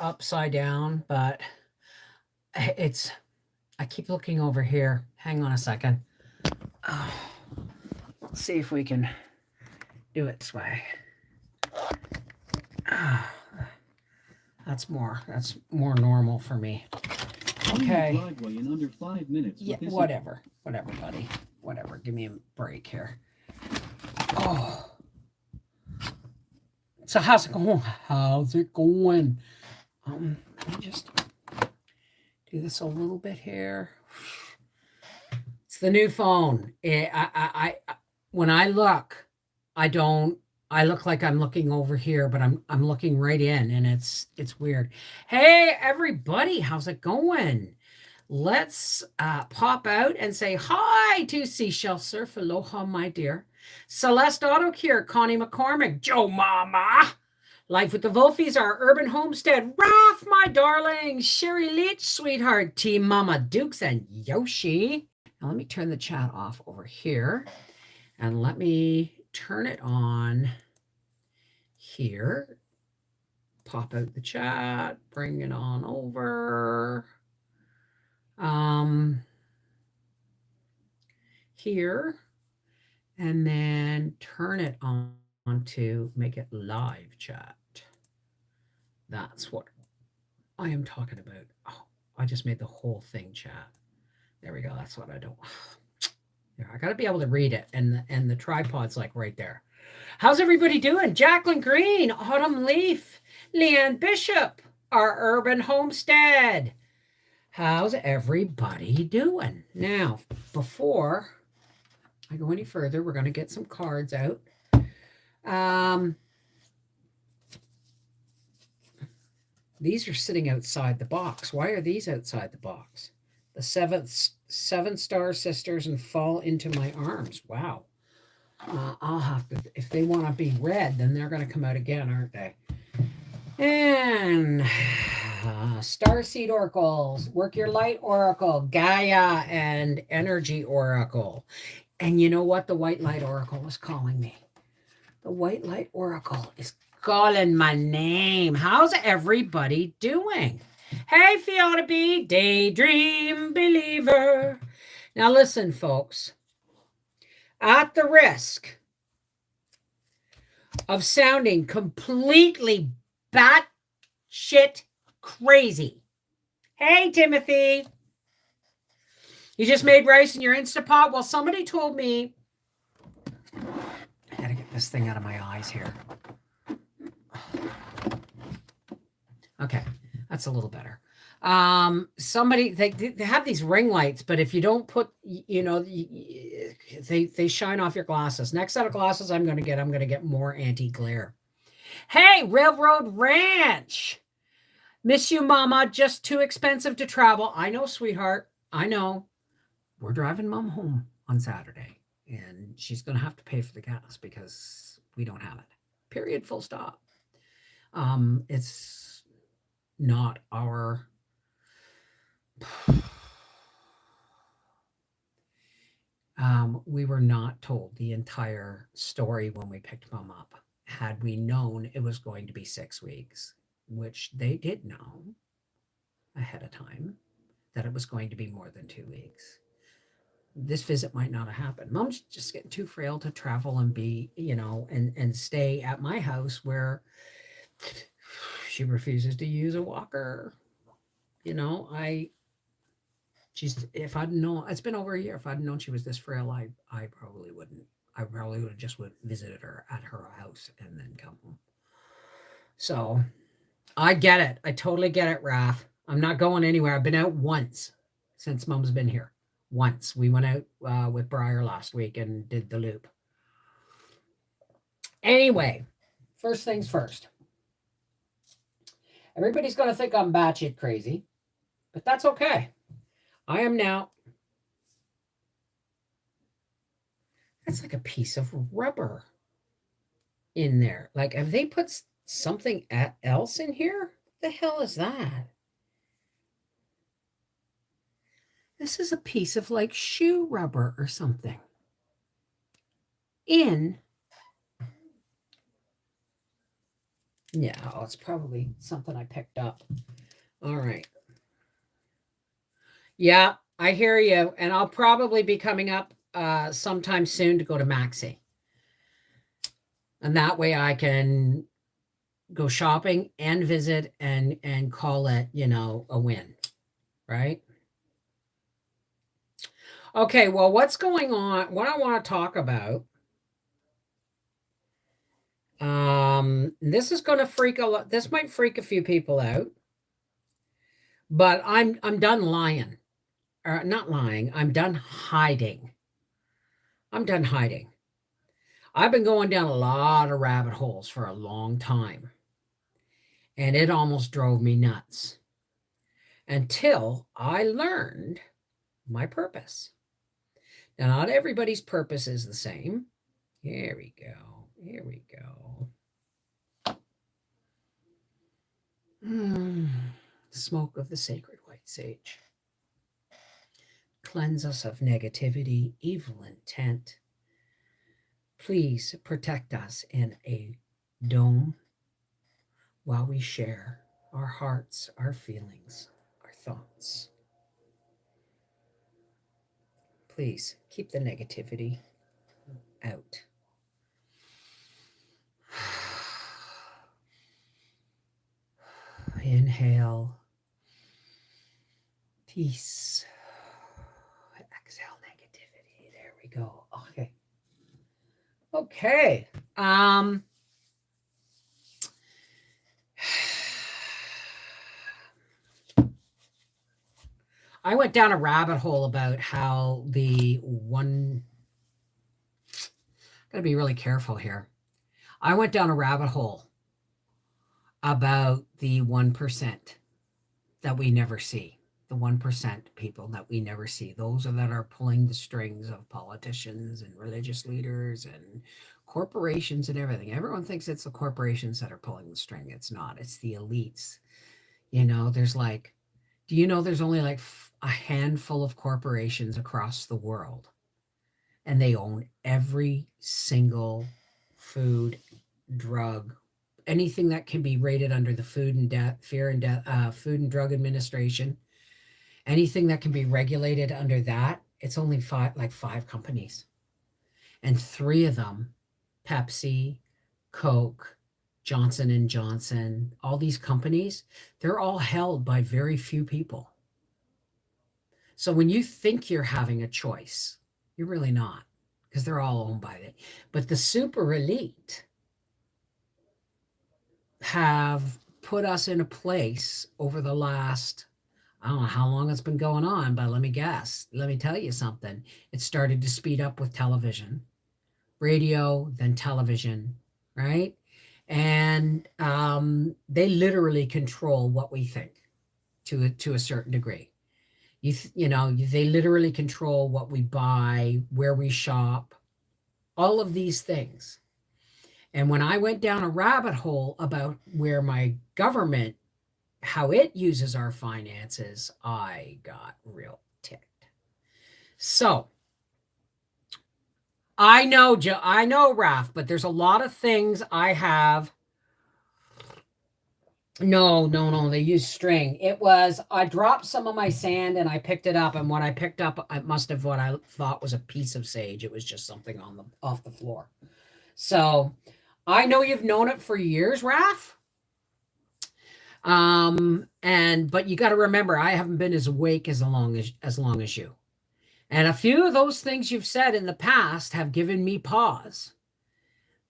upside down, but it's, I keep looking over here. Hang on a second. Oh, let's see if we can do it this way. Ah, that's more normal for me. Okay. Driveway in under 5 minutes. Yeah, whatever, buddy. Whatever. Give me a break here. Oh. So how's it going? How's it going? Let me just do this a little bit here. It's the new phone. When I look, I don't. I look like I'm looking over here, but I'm looking right in, and it's weird. Hey everybody, how's it going? Let's pop out and say hi to Seashell Surf. Aloha, my dear. Celeste Autocure, Connie McCormick, Joe Mama. Life with the Wolfies, our urban homestead. Raph, my darling. Sherry Leach, sweetheart. Team Mama Dukes and Yoshi. Now let me turn the chat off over here. And let me turn it on here. Pop out the chat. Bring it on over. Here. And then turn it on to make it live chat. That's what I am talking about. Oh, I just made the whole thing chat. There we go. That's what I don't. I got to be able to read it, and the tripod's like right there. How's everybody doing? Jacqueline Green, Autumn Leaf, Leanne Bishop, our urban homestead. How's everybody doing? Now, before I go any further, we're going to get some cards out. These are sitting outside the box. Why are these outside the box? The seven star sisters and fall into my arms. Wow. I'll have to, if they want to be read, then they're going to come out again, aren't they? And starseed oracles, work your light oracle, Gaia and energy oracle. And you know what? The white light oracle is calling me. The white light oracle is calling my name. How's everybody doing? Hey, Fiona B, daydream believer. Now listen, folks. At the risk of sounding completely batshit crazy. Hey, Timothy. You just made rice in your Instapot? Well, somebody told me. I gotta get this thing out of my eyes here. Okay, that's a little better. Somebody, they have these ring lights, but if you don't put, they shine off your glasses. Next set of glasses I'm going to get more anti-glare. Hey, Railroad Ranch. Miss you, Mama. Just too expensive to travel. I know, sweetheart. I know. We're driving Mom home on Saturday, and she's going to have to pay for the gas because we don't have it. Period. Full stop. It's not our... we were not told the entire story when we picked Mom up. Had we known it was going to be 6 weeks, which they did know ahead of time, that it was going to be more than 2 weeks, this visit might not have happened. Mom's just getting too frail to travel and be, and stay at my house where she refuses to use a walker. If I'd known, it's been over a year. If I'd known she was this frail, I probably wouldn't. I probably would have just visited her at her house and then come home. So I get it. I totally get it, Raph. I'm not going anywhere. I've been out once since Mom's been here. Once. We went out with Briar last week and did the loop. Anyway, first things first. Everybody's going to think I'm batshit crazy, but that's okay. I am now. That's like a piece of rubber in there. Like, have they put something else in here? What the hell is that? This is a piece of like shoe rubber or something in Yeah, oh, it's probably something I picked up. All right. Yeah, I hear you. And I'll probably be coming up sometime soon to go to Maxi. And that way I can go shopping and visit and call it, a win, right? Okay, well, what's going on? What I want to talk about, this is going to freak a lot. This might freak a few people out, but I'm done lying. Or not lying. I'm done hiding. I'm done hiding. I've been going down a lot of rabbit holes for a long time, and it almost drove me nuts until I learned my purpose. Now, not everybody's purpose is the same. Here we go. Here we go. Smoke of the sacred white sage. Cleanse us of negativity, evil intent. Please protect us in a dome while we share our hearts, our feelings, our thoughts. Please keep the negativity out. Inhale. Peace. Exhale negativity. There we go. Okay. Okay. I went down a rabbit hole about how gotta be really careful here. I went down a rabbit hole about the 1% that we never see. The 1% people that we never see. Those that are pulling the strings of politicians and religious leaders and corporations and everything. Everyone thinks it's the corporations that are pulling the string. It's not. It's the elites. There's do you know there's only like a handful of corporations across the world, and they own every single food, drug, anything that can be rated under the Food and Drug Administration, anything that can be regulated under that. It's only five companies, and three of them, Pepsi, Coke, Johnson and Johnson, all these companies, they're all held by very few people. So when you think you're having a choice, you're really not, because they're all owned by it. But the super elite have put us in a place over the last, I don't know how long it's been going on, but let me guess. Let me tell you something. It started to speed up with television, radio, then television, right? And they literally control what we think to a certain degree. They literally control what we buy, where we shop, all of these things. And when I went down a rabbit hole about where my government, how it uses our finances, I got real ticked. So I know, Joe, I know, Raph, but there's a lot of things I have. No, no, no. They use string. I dropped some of my sand and I picked it up. And what I picked up, it must have what I thought was a piece of sage. It was just something off the floor. So I know you've known it for years, Raph. But you got to remember, I haven't been as awake as long as you. And a few of those things you've said in the past have given me pause.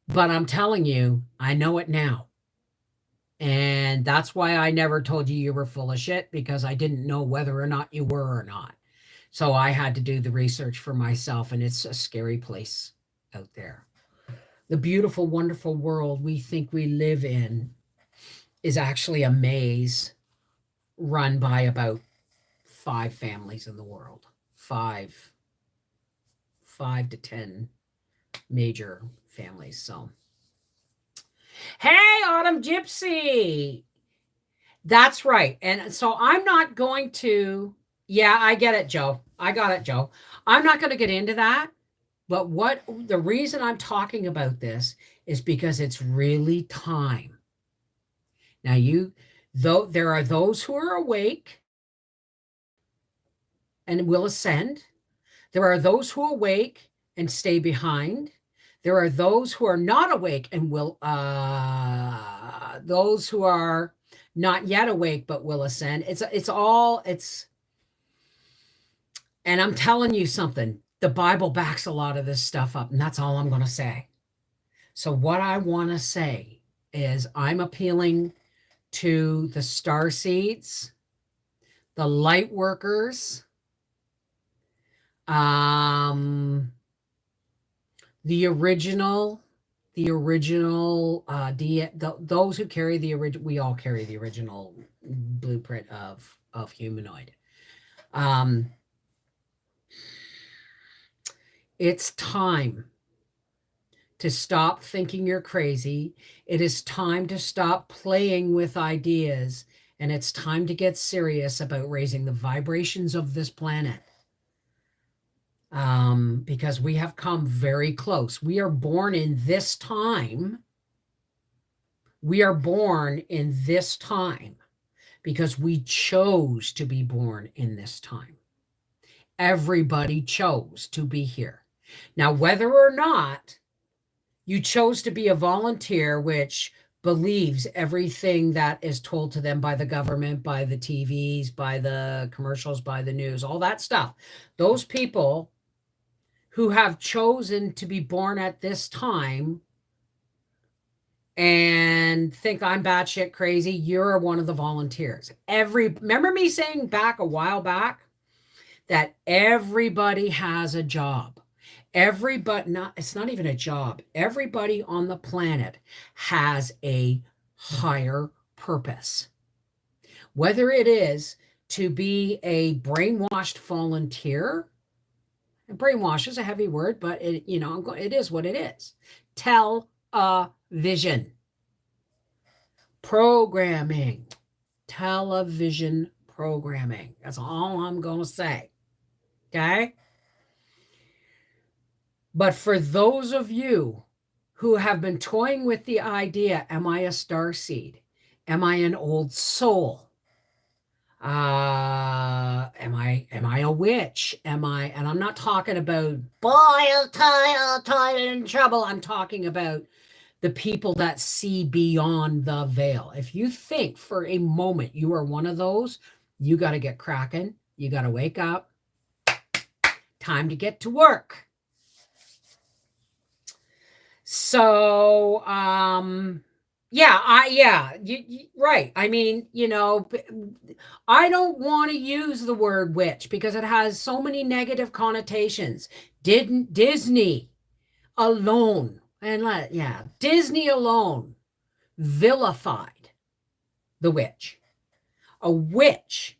But I'm telling you, I know it now. And that's why I never told you were full of shit, because I didn't know whether or not you were or not. So I had to do the research for myself, and it's a scary place out there. The beautiful, wonderful world we think we live in is actually a maze run by about 5 families in the world. 5 to 10 major families. So, hey, Autumn Gypsy. That's right. And so I'm not going to, yeah, I get it, Joe. I got it, Joe. I'm not going to get into that. But the reason I'm talking about this is because it's really time. Now though there are those who are awake and will ascend. There are those who awake and stay behind. There are those who are not awake and will those who are not yet awake but will ascend. And I'm telling you something. The Bible backs a lot of this stuff up, and that's all I'm going to say. So what I want to say is I'm appealing to the starseeds, the light workers, the original those who carry the original. We all carry the original blueprint of humanoid. It's time to stop thinking you're crazy. It is time to stop playing with ideas, and it's time to get serious about raising the vibrations of this planet. Because we have come very close. We are born in this time. We are born in this time because we chose to be born in this time. Everybody chose to be here. Now, whether or not you chose to be a volunteer, which believes everything that is told to them by the government, by the TVs, by the commercials, by the news, all that stuff, those people who have chosen to be born at this time and think I'm batshit crazy, you're one of the volunteers. Remember me saying back a while back that everybody has a job. It's not even a job. Everybody on the planet has a higher purpose. Whether it is to be a brainwashed volunteer, and brainwash is a heavy word, but it is what it is. Television programming. Television programming. That's all I'm going to say. Okay? But for those of you who have been toying with the idea, am I a starseed? Am I an old soul? Am I a witch? And I'm not talking about, boy, I'll tie you in trouble. I'm talking about the people that see beyond the veil. If you think for a moment you are one of those, you got to get cracking. You got to wake up. Time to get to work. So, right. I mean, I don't want to use the word witch because it has so many negative connotations. Disney alone, Disney alone vilified the witch. A witch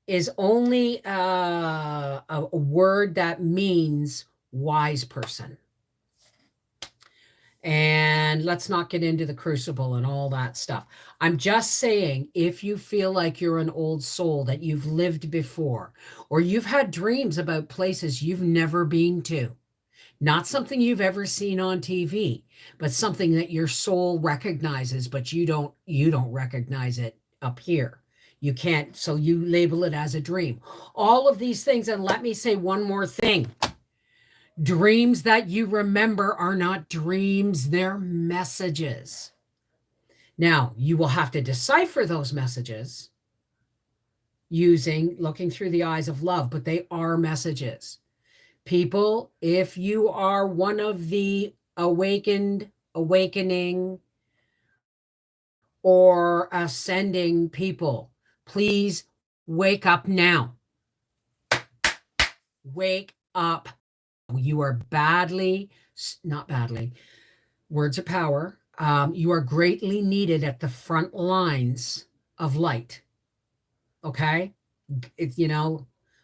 is only a word that means wise person. And let's not get into the crucible and all that stuff. I'm just saying, if you feel like you're an old soul, that you've lived before, or you've had dreams about places you've never been to, not something you've ever seen on TV, but something that your soul recognizes, but you don't recognize it up here. You can't, so you label it as a dream. All of these things, and let me say one more thing. Dreams that you remember are not dreams, they're messages. Now, you will have to decipher those messages looking through the eyes of love, but they are messages. People, if you are one of the awakening, or ascending people, please wake up now. Wake up. You are not badly, words of power. You are greatly needed at the front lines of light. Okay? It's,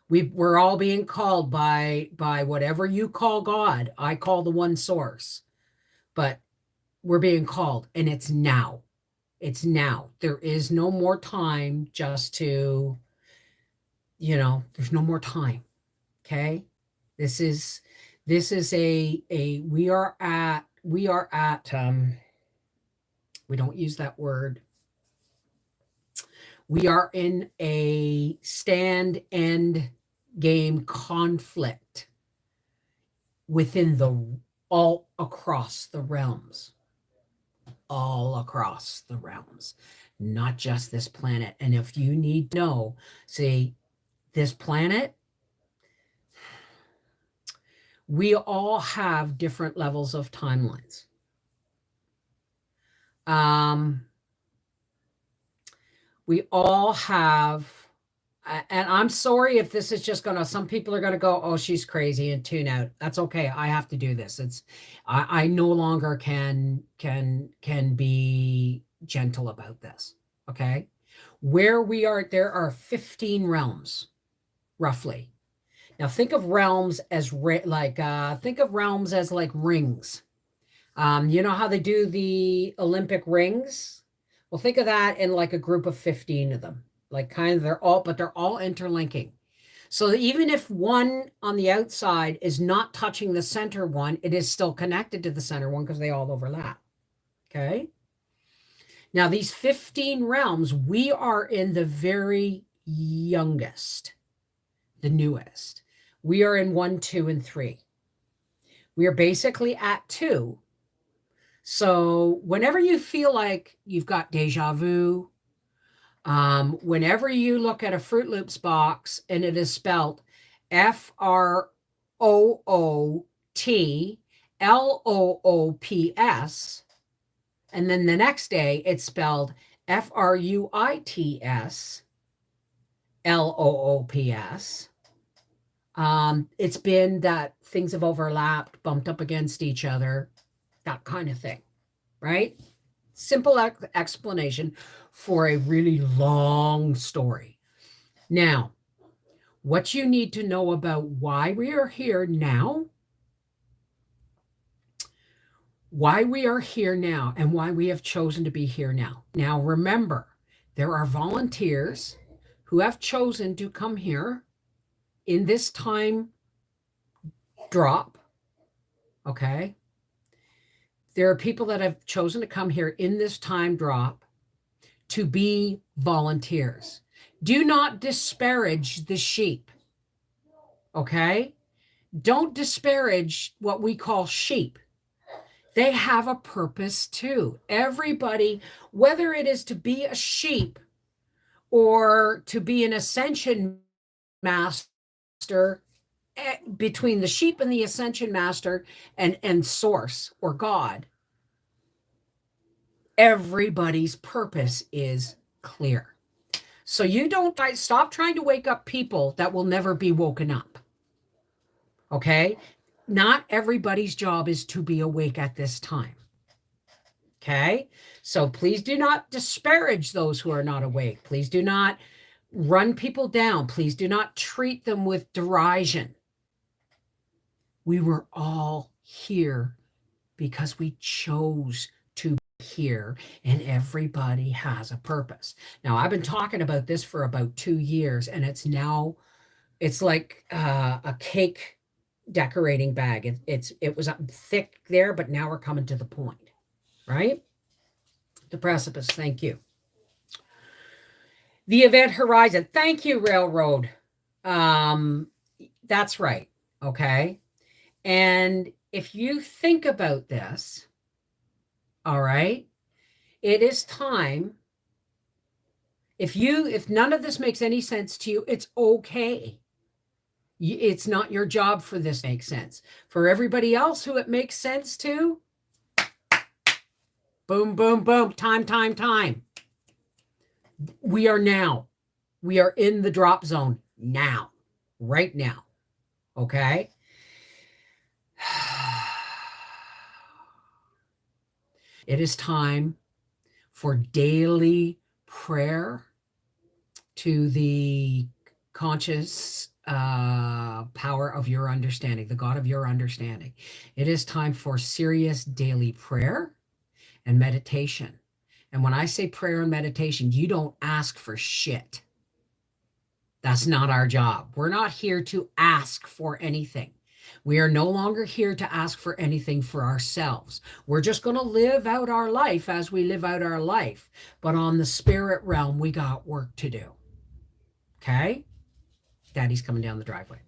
we're all being called by whatever you call God. I call the one source. But we're being called, and it's now. It's now. There is no more time just to, there's no more time. Okay? This is we are at we don't use that word. We are in a stand end game conflict within all across the realms, not just this planet. And if you need to know, see, this planet, we all have different levels of timelines. We all have, and I'm sorry if this is just gonna, some people are gonna go, oh, she's crazy, and tune out. That's okay. I have to do this. I no longer can be gentle about this. Okay. Where we are, there are 15 realms, roughly. Now think of realms as think of realms as like rings. You know how they do the Olympic rings? Well, think of that in like a group of 15 of them. Like kind of they're all interlinking. So even if one on the outside is not touching the center one, it is still connected to the center one because they all overlap. Okay. Now, these 15 realms, we are in the very youngest, the newest. We are in 1, 2, and 3. We are basically at 2. So whenever you feel like you've got deja vu, whenever you look at a Fruit Loops box and it is spelled FROOTLOOPS, and then the next day it's spelled FRUITSLOOPS, it's been that things have overlapped, bumped up against each other, that kind of thing, right? Simple explanation for a really long story. Now, what you need to know about why we are here now, and why we have chosen to be here now. Now, remember, there are volunteers who have chosen to come here in this time drop, okay? There are people that have chosen to come here in this time drop to be volunteers. Do not disparage the sheep, okay? Don't disparage what we call sheep. They have a purpose too. Everybody, whether it is to be a sheep or to be an ascension master, between the sheep and the ascension master and source or God, everybody's purpose is clear. So you don't stop trying to wake up people that will never be woken up. Okay? Not everybody's job is to be awake at this time. Okay? So please do not disparage those who are not awake. Please do not run people down. Please do not treat them with derision. We were all here because we chose to be here, and everybody has a purpose. Now, I've been talking about this for about 2 years, and it's like a cake decorating bag. It was up thick there, but now we're coming to the point, right? The precipice. Thank you. The event horizon. Thank you, Railroad. That's right. Okay. And if you think about this, all right, it is time. If none of this makes any sense to you, it's okay. It's not your job for this to make sense. For everybody else who it makes sense to, boom, boom, boom, time. We are in the drop zone now, right now. Okay. It is time for daily prayer to the conscious power of your understanding, the God of your understanding. It is time for serious daily prayer and meditation. And when I say prayer and meditation, you don't ask for shit. That's not our job. We're not here to ask for anything. We are no longer here to ask for anything for ourselves. We're just going to live out our life as we live out our life. But on the spirit realm, we got work to do. Okay? Daddy's coming down the driveway.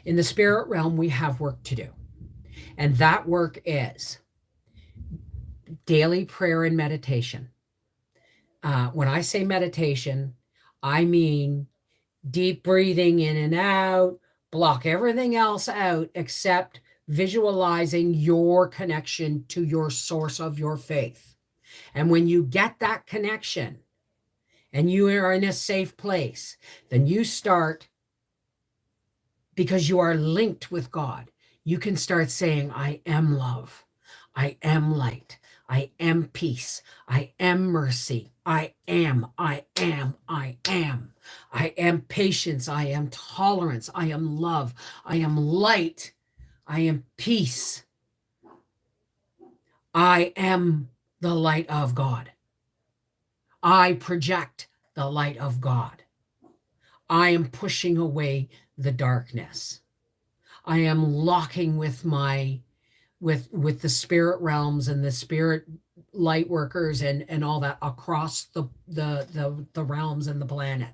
In the spirit realm, we have work to do. And that work is daily prayer and meditation. When I say meditation, I mean deep breathing in and out, block everything else out except visualizing your connection to your source of your faith. And when you get that connection and you are in a safe place, then you start, because you are linked with God, you can start saying, I am love. I am light. I am peace. I am mercy. I am. I am. I am. I am patience. I am tolerance. I am love. I am light. I am peace. I am the light of God. I project the light of God. I am pushing away the darkness. I am locking with my with the spirit realms and the spirit light workers and all that across the realms and the planet.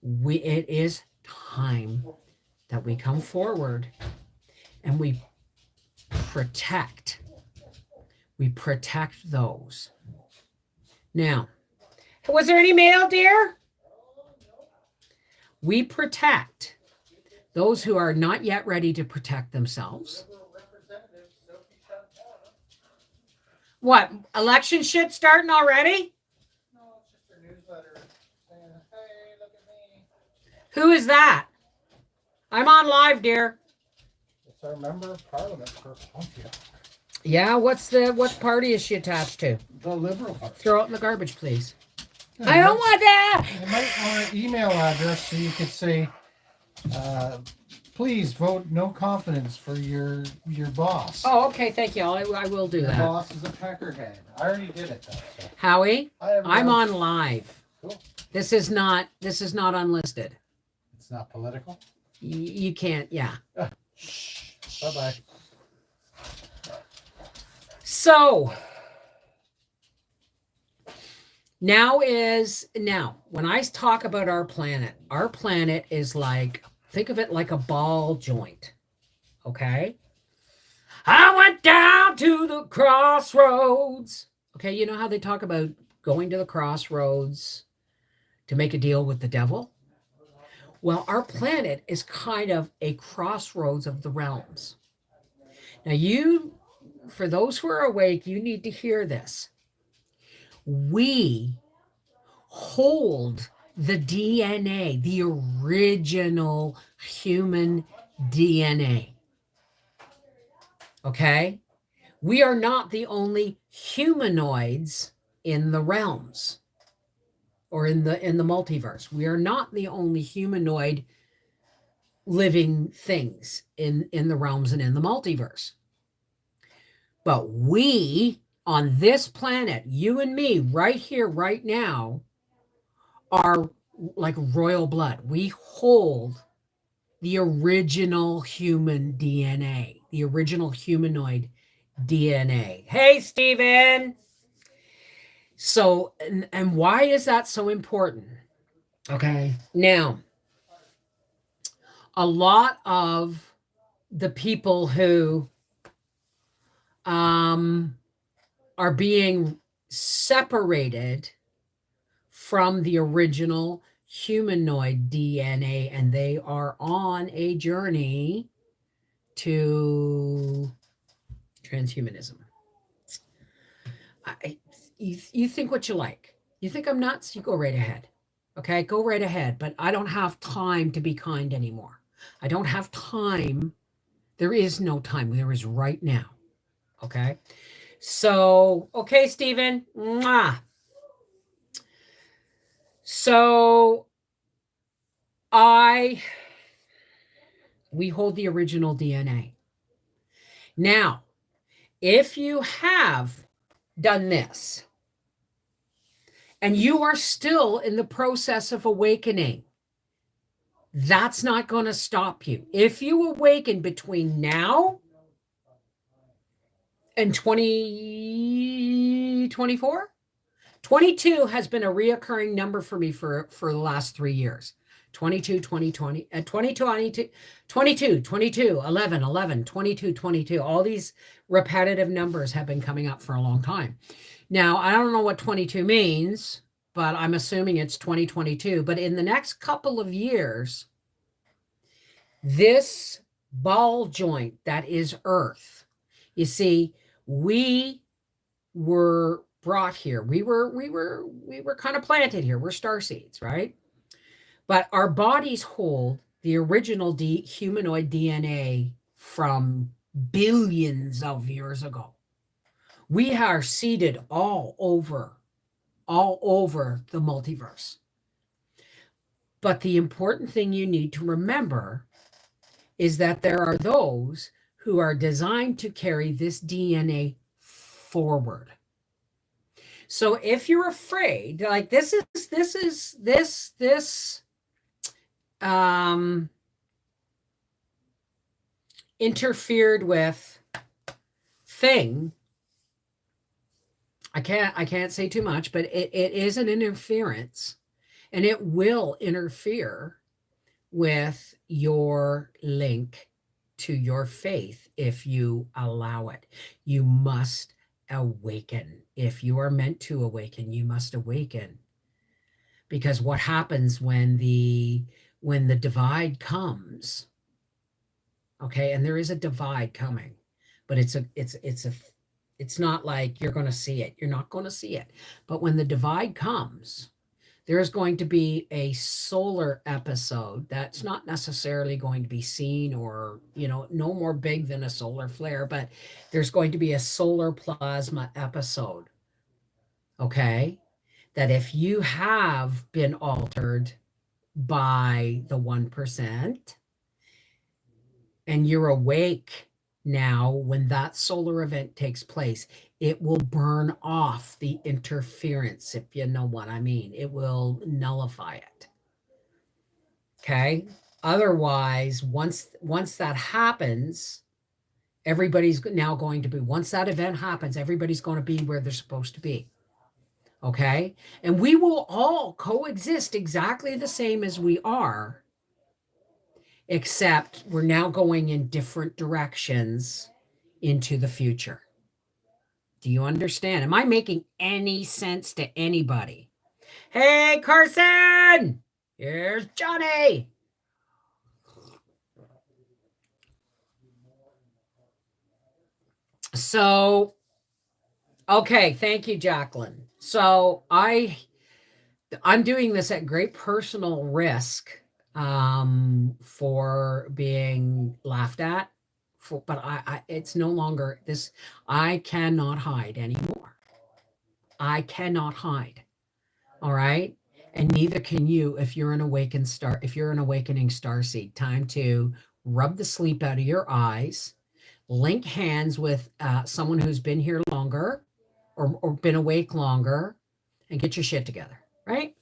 It is time that we come forward and we protect those. Now, was there any mail, dear? We protect those who are not yet ready to protect themselves. What, election shit starting already? No, it's just their newsletter saying, hey, look at me. Who is that? I'm on live, dear. It's our member of parliament for Pontiac. Yeah, what party is she attached to? The Liberal Party. Throw it in the garbage, please. Yeah, I don't want that. You might want an email address so you could say, please vote no confidence for your boss. Oh, okay, thank you. I will do Your that. boss is a peckerhead. I already did it though. So. Howie, I'm on. on live. Cool. This is not unlisted. It's not political. You can't, yeah. Bye-bye. So now when I talk about our planet is like, think of it like a ball joint. Okay. I went down to the crossroads. Okay. You know how they talk about going to the crossroads to make a deal with the devil? Well, our planet is kind of a crossroads of the realms. Now for those who are awake, you need to hear this. We hold the DNA, the original human DNA. Okay? We are not the only humanoids in the realms or in the multiverse. We are not the only humanoid living things in the realms and in the multiverse. But we, on this planet, you and me, right here, right now, are like royal blood. We hold the original human DNA, the original humanoid DNA. Hey, Stephen. So, and why is that so important? Okay. Now, a lot of the people who are being separated from the original humanoid DNA, and they are on a journey to transhumanism. You think what you like. You think I'm nuts? You go right ahead. Okay, go right ahead. But I don't have time to be kind anymore. I don't have time. There is no time. There is right now. Okay. So, okay, Stephen. Mwah. So we hold the original DNA. Now, if you have done this and you are still in the process of awakening, That's not going to stop you. If you awaken between now and 2024, 22 has been a reoccurring number for me for the last 3 years. 22, 2020, 22, 22, 22, 11, 11, 22, 22. All these repetitive numbers have been coming up for a long time. Now, I don't know what 22 means, but I'm assuming it's 2022. But in the next couple of years, this ball joint that is Earth, you see, we were brought here. We were kind of planted here. We're starseeds, right? But our bodies hold the original humanoid DNA from billions of years ago. We are seeded all over the multiverse. But the important thing you need to remember is that there are those who are designed to carry this DNA forward. So if you're afraid, like this interfered with thing, I can't say too much, but it is an interference, and it will interfere with your link to your faith if you allow it. You must awaken. If you are meant to awaken, you must awaken. Because what happens when the divide comes, okay, and there is a divide coming, but it's not like you're going to see it. You're not going to see it. But when the divide comes, there's going to be a solar episode that's not necessarily going to be seen, or, no more big than a solar flare, but there's going to be a solar plasma episode. Okay? That if you have been altered by the 1% and you're awake now, when that solar event takes place, it will burn off the interference, if you know what I mean. It will nullify it. Okay? Otherwise, once that happens, everybody's now going to be, once that event happens, everybody's going to be where they're supposed to be. Okay? And we will all coexist exactly the same as we are, except we're now going in different directions into the future. Do you understand? Am I making any sense to anybody? Hey, Carson! Here's Johnny! So, okay, thank you, Jacqueline. So I'm doing this at great personal risk for being laughed at. But it's no longer this. I cannot hide anymore. I cannot hide. All right. And neither can you if you're an awakening starseed. Time to rub the sleep out of your eyes, link hands with someone who's been here longer or been awake longer, and get your shit together. Right?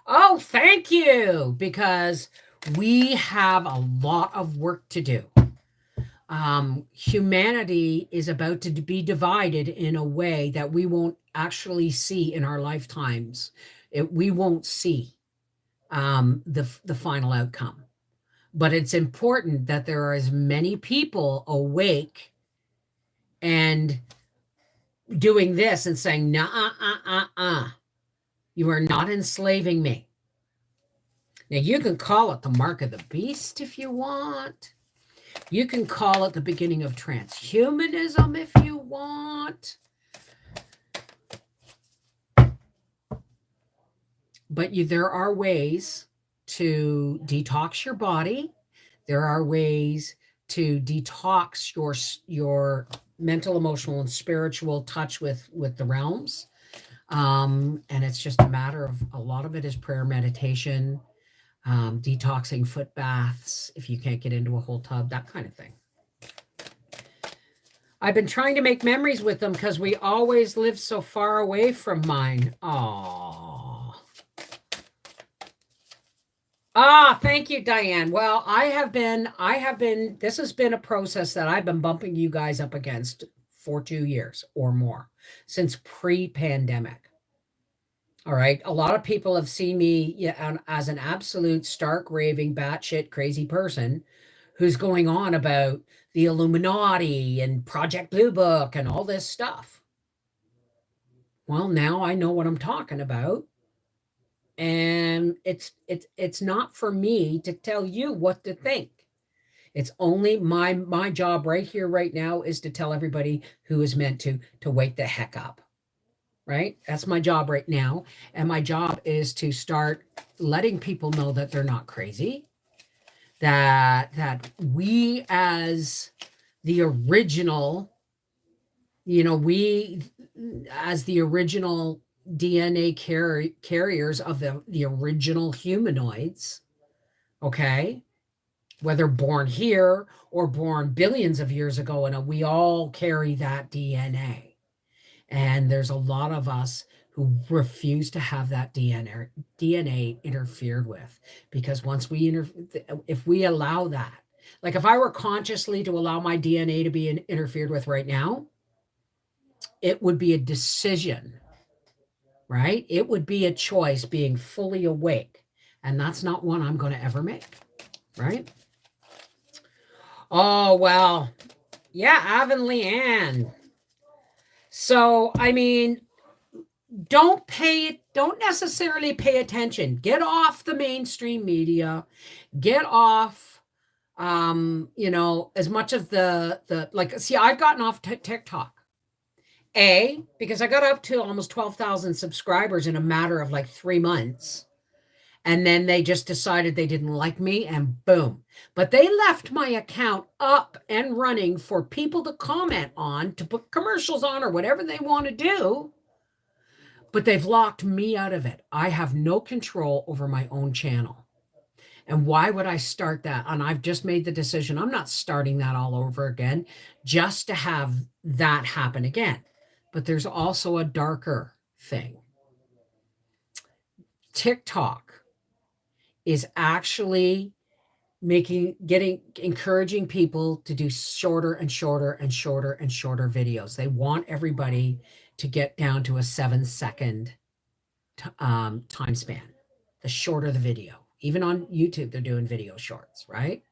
Oh, thank you. Because we have a lot of work to do. Humanity is about to be divided in a way that we won't actually see in our lifetimes. We won't see the final outcome. But it's important that there are as many people awake and doing this and saying, nah, you are not enslaving me. Now, you can call it the mark of the beast if you want. You can call it the beginning of transhumanism if you want. But there are ways to detox your body. There are ways to detox your mental, emotional, and spiritual touch with the realms. And it's just a matter of, a lot of it is prayer, meditation, detoxing, foot baths, if you can't get into a whole tub, that kind of thing. I've been trying to make memories with them because we always live so far away from mine. Aww. Thank you, Diane. Well, this has been a process that I've been bumping you guys up against for 2 years or more, since pre-pandemic. All right. A lot of people have seen me as an absolute stark raving batshit crazy person who's going on about the Illuminati and Project Blue Book and all this stuff. Well, now I know what I'm talking about. And it's not for me to tell you what to think. It's only my job right here, right now, is to tell everybody who is meant to wake the heck up. Right? That's my job right now. And my job is to start letting people know that they're not crazy, that we as the original, we as the original DNA carriers of the original humanoids, okay, whether born here or born billions of years ago, and we all carry that DNA. And there's a lot of us who refuse to have that DNA interfered with, because once if we allow that, like if I were consciously to allow my DNA to be interfered with right now, it would be a decision, right? It would be a choice being fully awake. And that's not one I'm going to ever make, right? Oh, well, yeah, Avon Leanne. So, I mean, don't necessarily pay attention. Get off the mainstream media. Get off, as much of see, I've gotten off TikTok. Because I got up to almost 12,000 subscribers in a matter of like 3 months. And then they just decided they didn't like me, and boom. But they left my account up and running for people to comment on, to put commercials on or whatever they want to do. But they've locked me out of it. I have no control over my own channel. And why would I start that? And I've just made the decision. I'm not starting that all over again just to have that happen again. But there's also a darker thing. TikTok is actually encouraging people to do shorter and shorter and shorter and shorter videos. They want everybody to get down to a 7-second time span. The shorter the video. Even on YouTube, they're doing video shorts, right?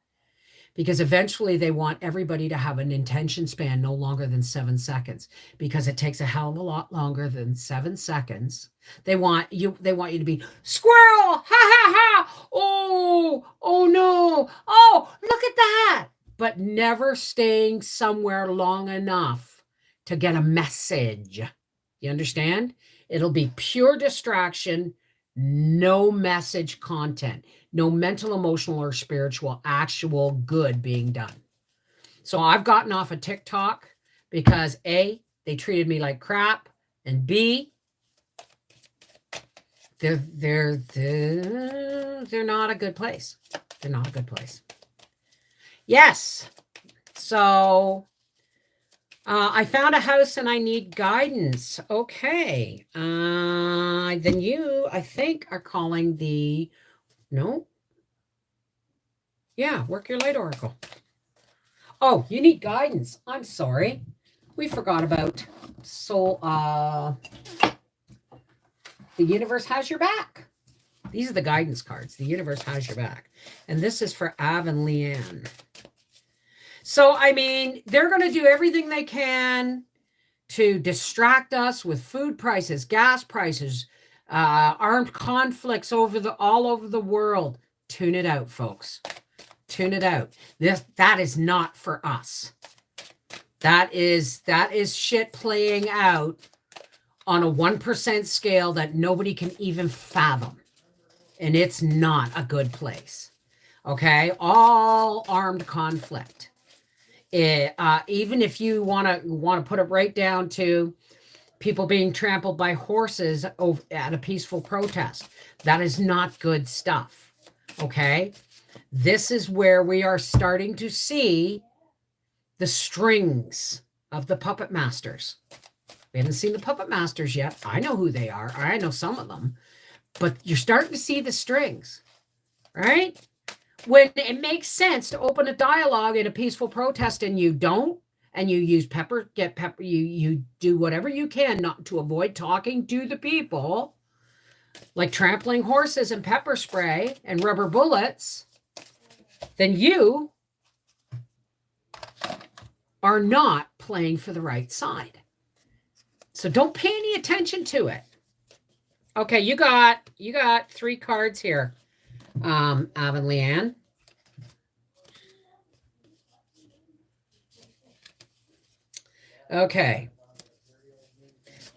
Because eventually they want everybody to have an attention span no longer than 7 seconds, because it takes a hell of a lot longer than 7 seconds. They want you to be squirrel, ha ha ha, oh no, oh, look at that, but never staying somewhere long enough to get a message. You understand? It'll be pure distraction, no message content, no mental, emotional, or spiritual actual good being done. So I've gotten off of TikTok because A, they treated me like crap, and B, they're not a good place. They're not a good place. Yes. So I found a house and I need guidance. Okay. Then you, I think, are calling the... No? Yeah, work your light oracle. Oh, you need guidance. I'm sorry. We forgot about soul. The universe has your back. These are the guidance cards. The universe has your back. And this is for Avon Leanne. So, I mean, they're going to do everything they can to distract us with food prices, gas prices, armed conflicts all over the world. Tune it out, folks. Tune it out. That is not for us. That is shit playing out on a 1% scale that nobody can even fathom. And it's not a good place. Okay? All armed conflict. Even if you want to put it right down to people being trampled by horses at a peaceful protest, that is not good stuff. Okay? This is where we are starting to see the strings of the puppet masters. We haven't seen the puppet masters yet. I know who they are. I know some of them. But you're starting to see the strings. right? When it makes sense to open a dialogue in a peaceful protest and you don't, and you use you do whatever you can not to avoid talking to the people, like trampling horses and pepper spray and rubber bullets, then you are not playing for the right side. So don't pay any attention to it. Okay, you got 3 cards here, Av and Leanne. Okay.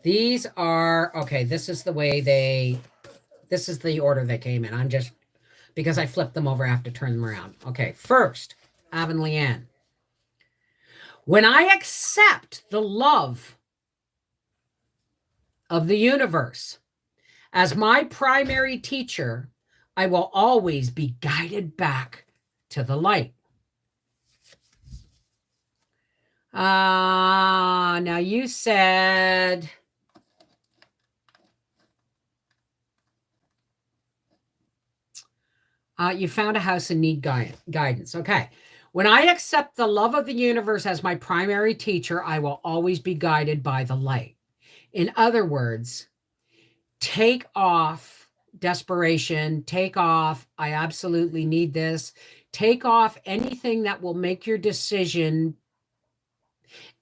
These are, okay, this is the order they came in. I'm just, because I flipped them over, I have to turn them around. Okay, first, Av and Leanne. When I accept the love of the universe as my primary teacher, I will always be guided back to the light. Now you said, you found a house and need guidance. Okay. When I accept the love of the universe as my primary teacher, I will always be guided by the light. In other words, take off desperation, take off, I absolutely need this, take off anything that will make your decision,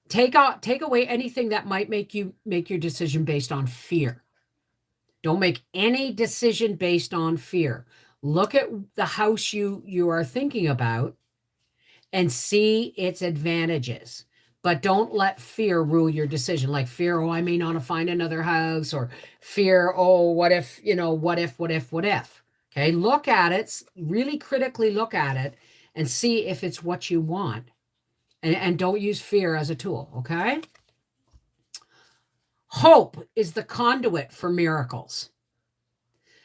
take away anything that might make your decision based on fear. Don't make any decision based on fear. Look at the house you are thinking about and see its advantages. But don't let fear rule your decision. Like fear, oh, I may not find another house, or fear, oh, what if, what if. Okay, look at it, really critically look at it and see if it's what you want. And don't use fear as a tool, okay? Hope is the conduit for miracles.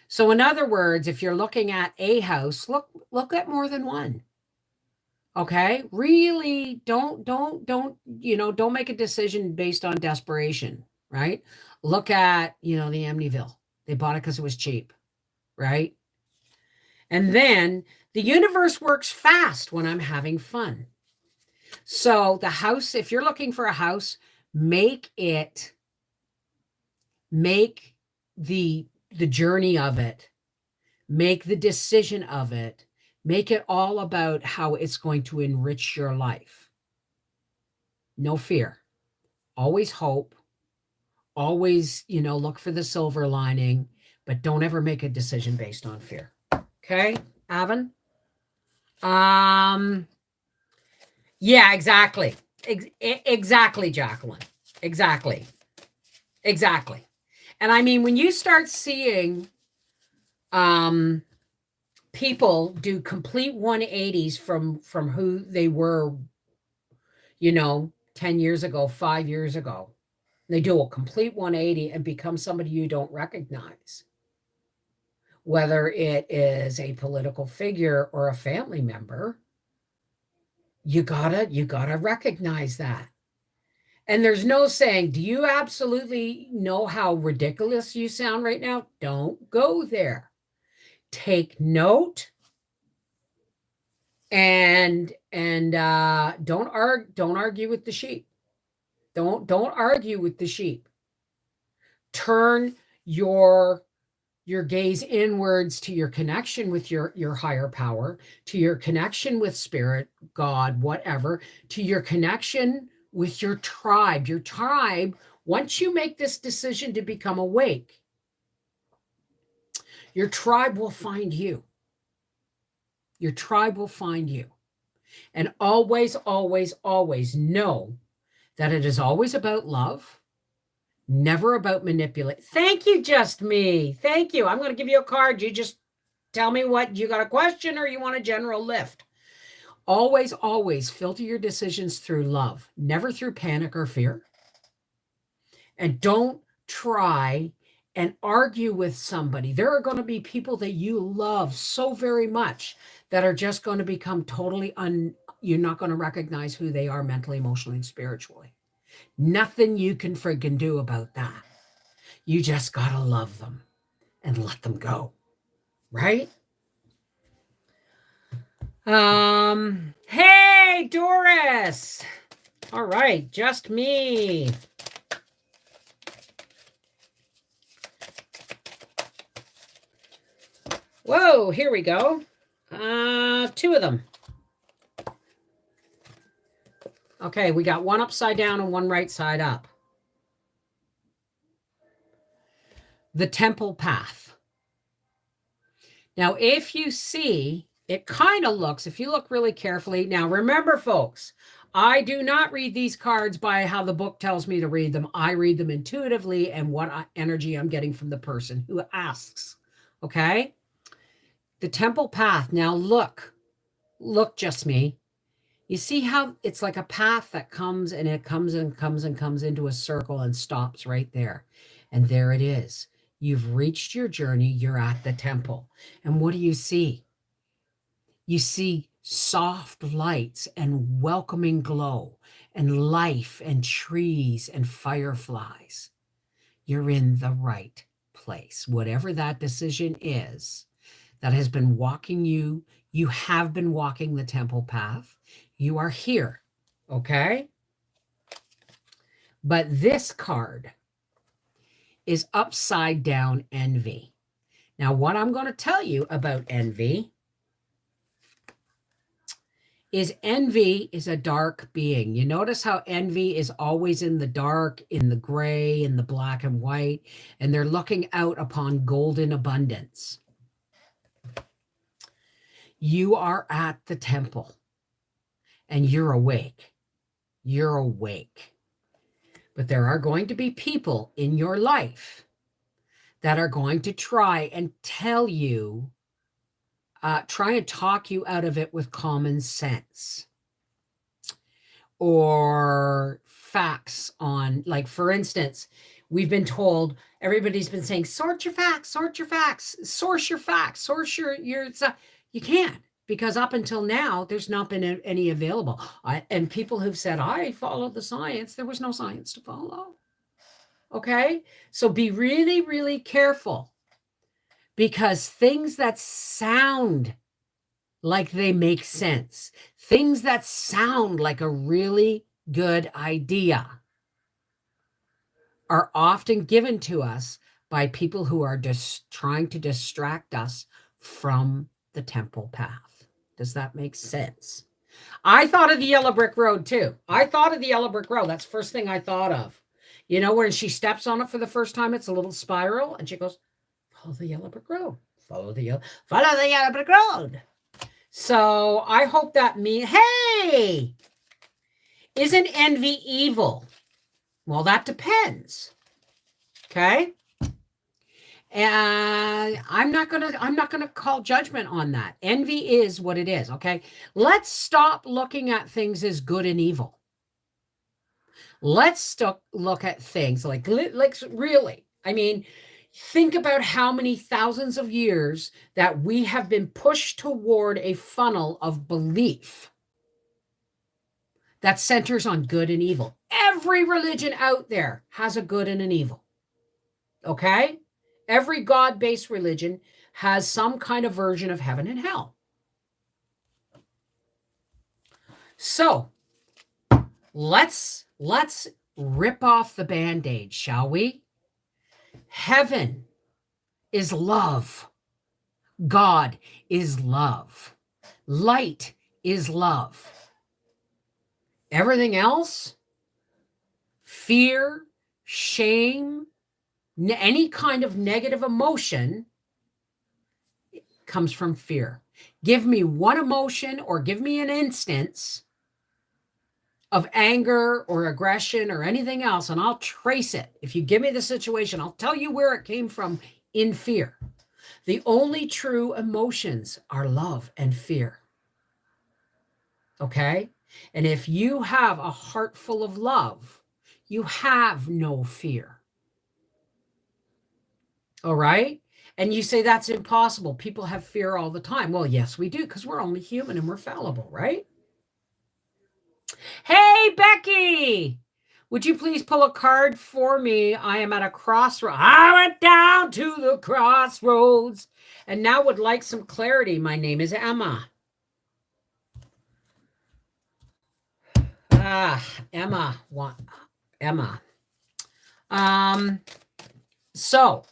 So in other words, if you're looking at a house, look at more than one. Okay, really don't make a decision based on desperation, right? Look at, the Amityville. They bought it because it was cheap, right? And then the universe works fast when I'm having fun. So the house, if you're looking for a house, make the journey of it, make the decision of it, make it all about how it's going to enrich your life. No fear. Always hope. Always, look for the silver lining, but don't ever make a decision based on fear. Okay, Avon? Yeah, exactly. Exactly, Jacqueline. Exactly. And I mean, when you start seeing people do complete 180s from who they were, 10 years ago, 5 years ago, they do a complete 180 and become somebody you don't recognize, whether it is a political figure or a family member. You gotta recognize that. And there's no saying, do you absolutely know how ridiculous you sound right now? Don't go there. Take note and don't argue with the sheep. Don't argue with the sheep. Turn your gaze inwards to your connection with your higher power, to your connection with spirit, God, whatever, to your connection with your tribe. Your tribe, once you make this decision to become awake, your tribe will find you. Your tribe will find you. And always, always, always know that it is always about love, never about manipulate. Thank you, Just Me. Thank you. I'm going to give you a card. You just tell me what you got, a question or you want a general lift. Always, always filter your decisions through love, never through panic or fear. And don't try and argue with somebody. There are going to be people that you love so very much that are just going to become totally you're not going to recognize who they are mentally, emotionally, and spiritually. Nothing you can friggin' do about that. You just got to love them and let them go, right? Hey, Doris. All right, just me. Whoa, here we go. 2 of them. Okay, we got one upside down and one right side up. The temple path. Now, if you see, it kind of looks, if you look really carefully, now remember, folks, I do not read these cards by how the book tells me to read them. I read them intuitively and what energy I'm getting from the person who asks. Okay? The temple path. Now, look, just me. You see how it's like a path that comes and it comes and comes and comes into a circle and stops right there. And there it is. You've reached your journey. You're at the temple. And what do you see? You see soft lights and welcoming glow and life and trees and fireflies. You're in the right place. Whatever that decision is that has been walking you, you have been walking the temple path. You are here, okay? But this card is upside down envy. Now, what I'm going to tell you about envy is a dark being. You notice how envy is always in the dark, in the gray, in the black and white, and they're looking out upon golden abundance. You are at the temple and you're awake. You're awake. But there are going to be people in your life that are going to try and tell you, try and talk you out of it with common sense or facts on, like, for instance, we've been told, everybody's been saying, sort your facts, source your facts, source your you can't, because up until now, there's not been any available. And people who've said, I follow the science, there was no science to follow. Okay? So be really, really careful, because things that sound like they make sense, things that sound like a really good idea, are often given to us by people who are just trying to distract us from the temple path. Does that make sense? I thought of the yellow brick road too. That's the first thing I thought of. You know, when she steps on it for the first time, it's a little spiral, and she goes, follow the yellow brick road. Follow the yellow brick road. So I hope that means, hey, isn't envy evil? Well, that depends. Okay. And I'm not gonna call judgment on that. Envy is what it is. Okay. Let's stop looking at things as good and evil. Let's look at things like really. I mean, think about how many thousands of years that we have been pushed toward a funnel of belief that centers on good and evil. Every religion out there has a good and an evil. Okay? Every God-based religion has some kind of version of heaven and hell. So, let's rip off the Band-Aid, shall we? Heaven is love. God is love. Light is love. Everything else, fear, shame, any kind of negative emotion comes from fear. Give me one emotion or give me an instance of anger or aggression or anything else, and I'll trace it. If you give me the situation, I'll tell you where it came from in fear. The only true emotions are love and fear. Okay? And if you have a heart full of love, you have no fear. All right? And you say that's impossible. People have fear all the time. Well, yes, we do, because we're only human and we're fallible, right? Hey, Becky, would you please pull a card for me? I am at a crossroads. I went down to the crossroads and now would like some clarity. My name is Emma. Emma. Emma. So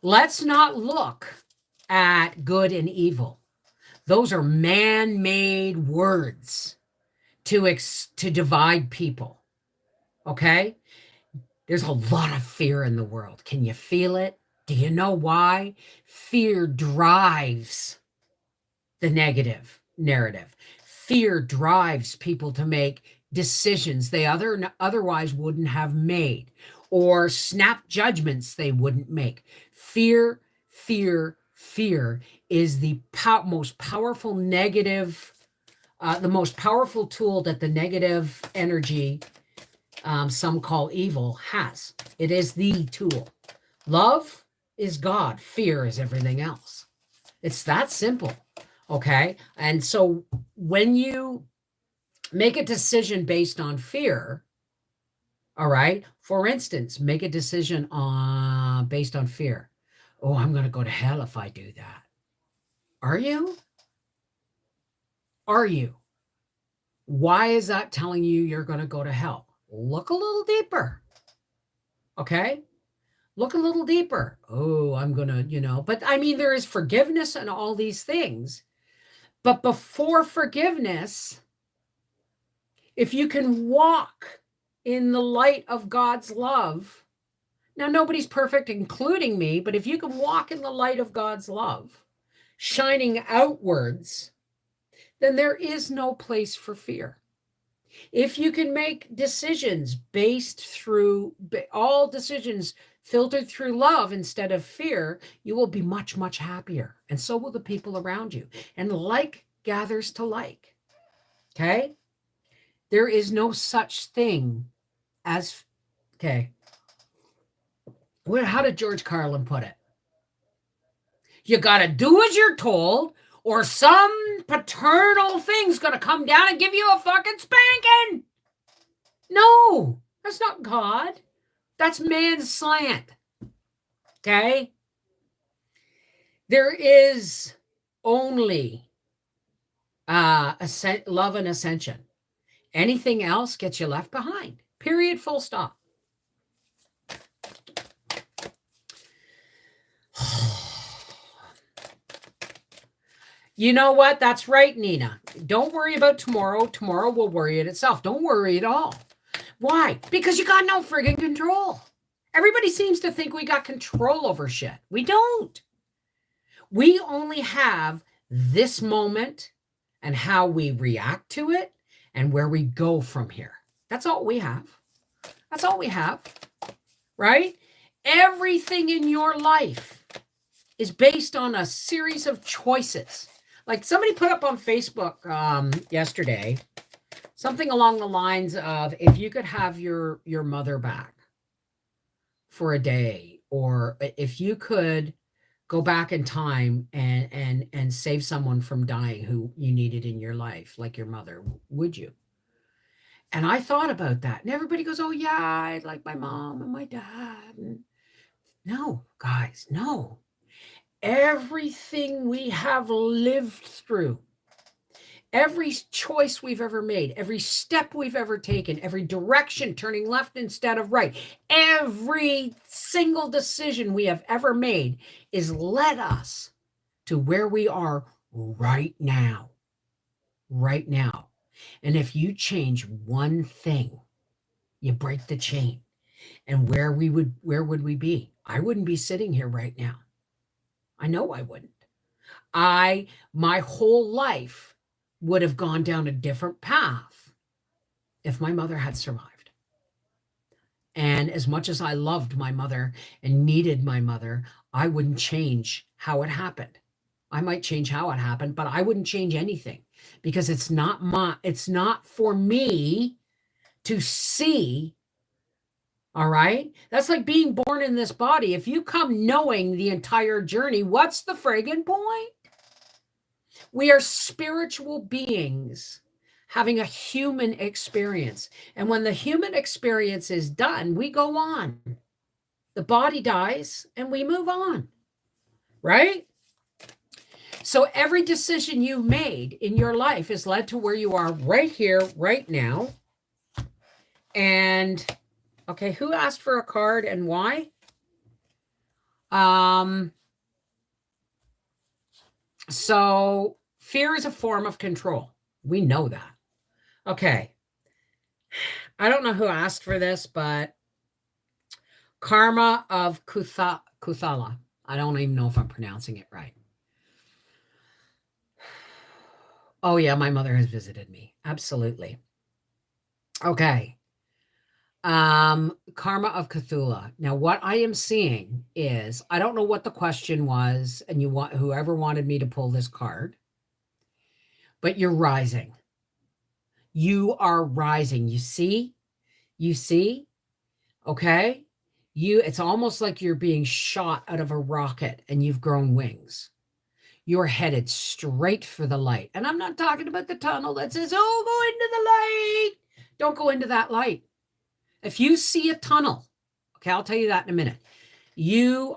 let's not look at good and evil. Those are man-made words to divide people. Okay? There's a lot of fear in the world. Can you feel it? Do you know why? Fear drives the negative narrative. Fear drives people to make decisions they otherwise wouldn't have made, or snap judgments they wouldn't make. Fear is the most powerful negative, the most powerful tool that the negative energy, some call evil, has. It is the tool. Love is God. Fear is everything else. It's that simple. Okay. And so when you make a decision based on fear, all right, for instance, make a decision based on fear. Oh, I'm going to go to hell if I do that. Are you? Are you? Why is that telling you you're going to go to hell? Look a little deeper. Okay. Look a little deeper. Oh, I'm going to, but I mean, there is forgiveness and all these things. But before forgiveness, if you can walk in the light of God's love, now nobody's perfect, including me, but if you can walk in the light of God's love, shining outwards, then there is no place for fear. If you can make decisions based through, all decisions filtered through love instead of fear, you will be much, much happier. And so will the people around you. And like gathers to like. Okay? There is no such thing as, okay. How did George Carlin put it? You got to do as you're told, or some paternal thing's going to come down and give you a fucking spanking. No, that's not God. That's man's slant. Okay? There is only love and ascension. Anything else gets you left behind. Period, full stop. You know what? That's right, Nina. Don't worry about tomorrow. Tomorrow will worry it itself. Don't worry at all. Why? Because you got no friggin' control. Everybody seems to think we got control over shit. We don't. We only have this moment and how we react to it and where we go from here. That's all we have. That's all we have. Right? Everything in your life is based on a series of choices. Like somebody put up on Facebook yesterday, something along the lines of, if you could have your mother back for a day, or if you could go back in time and save someone from dying who you needed in your life, like your mother, would you? And I thought about that. And everybody goes, oh, yeah, I'd like my mom and my dad. And no, guys, no. Everything we have lived through, every choice we've ever made, every step we've ever taken, every direction, turning left instead of right, every single decision we have ever made is led us to where we are right now. Right now. And if you change one thing, you break the chain. And where would we be? I wouldn't be sitting here right now. I know I wouldn't. My whole life would have gone down a different path if my mother had survived. And as much as I loved my mother and needed my mother, I wouldn't change how it happened. I might change how it happened, but I wouldn't change anything, because it's not for me to see. All right. That's like being born in this body. If you come knowing the entire journey, what's the friggin' point? We are spiritual beings having a human experience. And when the human experience is done, we go on. The body dies and we move on. Right? So every decision you made in your life is led to where you are right here, right now. And okay, who asked for a card and why? So fear is a form of control. We know that. Okay. I don't know who asked for this, but karma of Kuthala. I don't even know if I'm pronouncing it right. Oh, yeah, my mother has visited me. Absolutely. Okay. Karma of Cthulhu. Now, what I am seeing is, I don't know what the question was, and you want whoever wanted me to pull this card, but you're rising. You are rising. You see? You see? Okay? It's almost like you're being shot out of a rocket and you've grown wings. You're headed straight for the light. And I'm not talking about the tunnel that says, oh, go into the light. Don't go into that light. If you see a tunnel, okay, I'll tell you that in a minute. You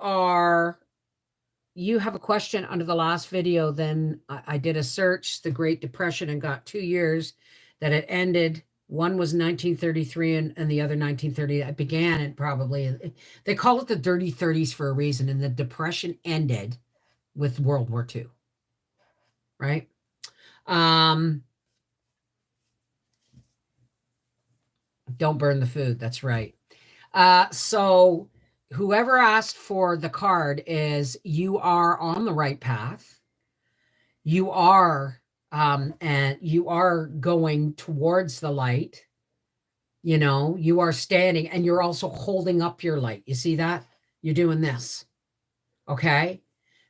have a question under the last video. Then I did a search, the Great Depression, and got 2 years that it ended. One was 1933 and the other 1930. It began and probably, they call it the dirty 30s for a reason. And the Depression ended with World War II, right? Don't burn the food. That's right. So whoever asked for the card is, you are on the right path. You are, and you are going towards the light. You know, you are standing and you're also holding up your light. You see that? You're doing this. Okay.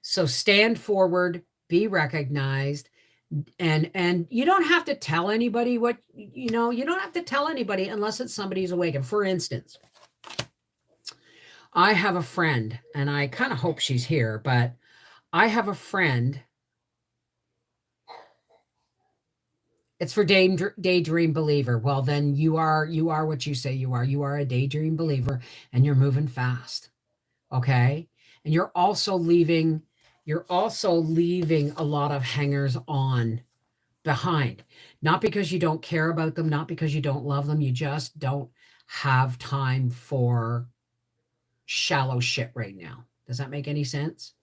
So stand forward, be recognized, and you don't have to tell anybody what, you don't have to tell anybody unless it's somebody's awakened. For instance, I have a friend, and I kind of hope she's here, but I have a friend. It's for daydream believer. Well, then you are what you say you are. You are a daydream believer, and you're moving fast. Okay. And you're also leaving a lot of hangers on behind, not because you don't care about them, not because you don't love them. You just don't have time for shallow shit right now. Does that make any sense?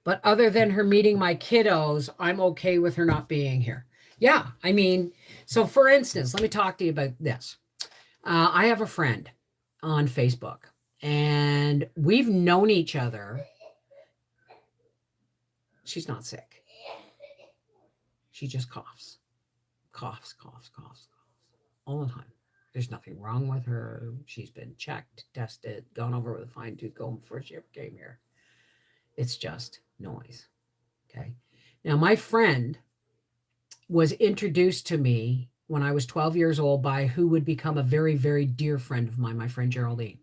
But other than her meeting my kiddos, I'm okay with her not being here. Yeah, I mean, so for instance, let me talk to you about this. I have a friend on Facebook, and we've known each other. She's not sick. She just coughs all the time. There's nothing wrong with her. She's been checked, tested, gone over with a fine-tooth comb before she ever came here. It's just noise. Okay. Now, my friend was introduced to me when I was 12 years old by who would become a very, very dear friend of mine, my friend Geraldine.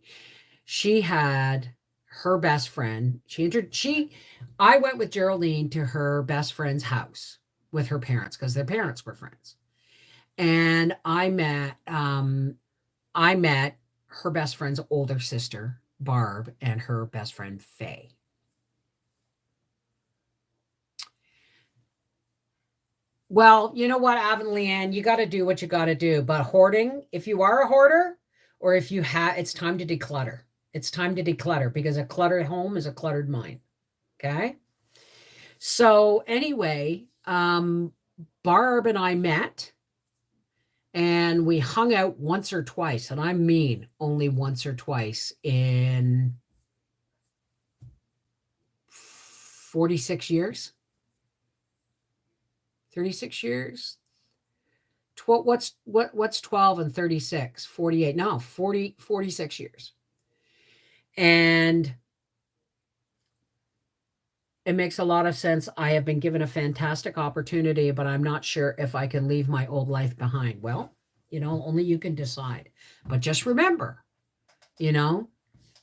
She had her best friend. I went with Geraldine to her best friend's house with her parents because their parents were friends. And I met her best friend's older sister, Barb, and her best friend, Faye. Well, you know what, Av and Leanne, you got to do what you got to do. But hoarding, if you are a hoarder, or if you have, it's time to declutter. It's time to declutter, because a cluttered home is a cluttered mind. Okay. So anyway, Barb and I met, and we hung out once or twice, and I mean only once or twice in 46 years. 36 years. What's 12 and 36? 48. No, 46 years. And it makes a lot of sense. I have been given a fantastic opportunity, but I'm not sure if I can leave my old life behind. Well, only you can decide. But just remember, even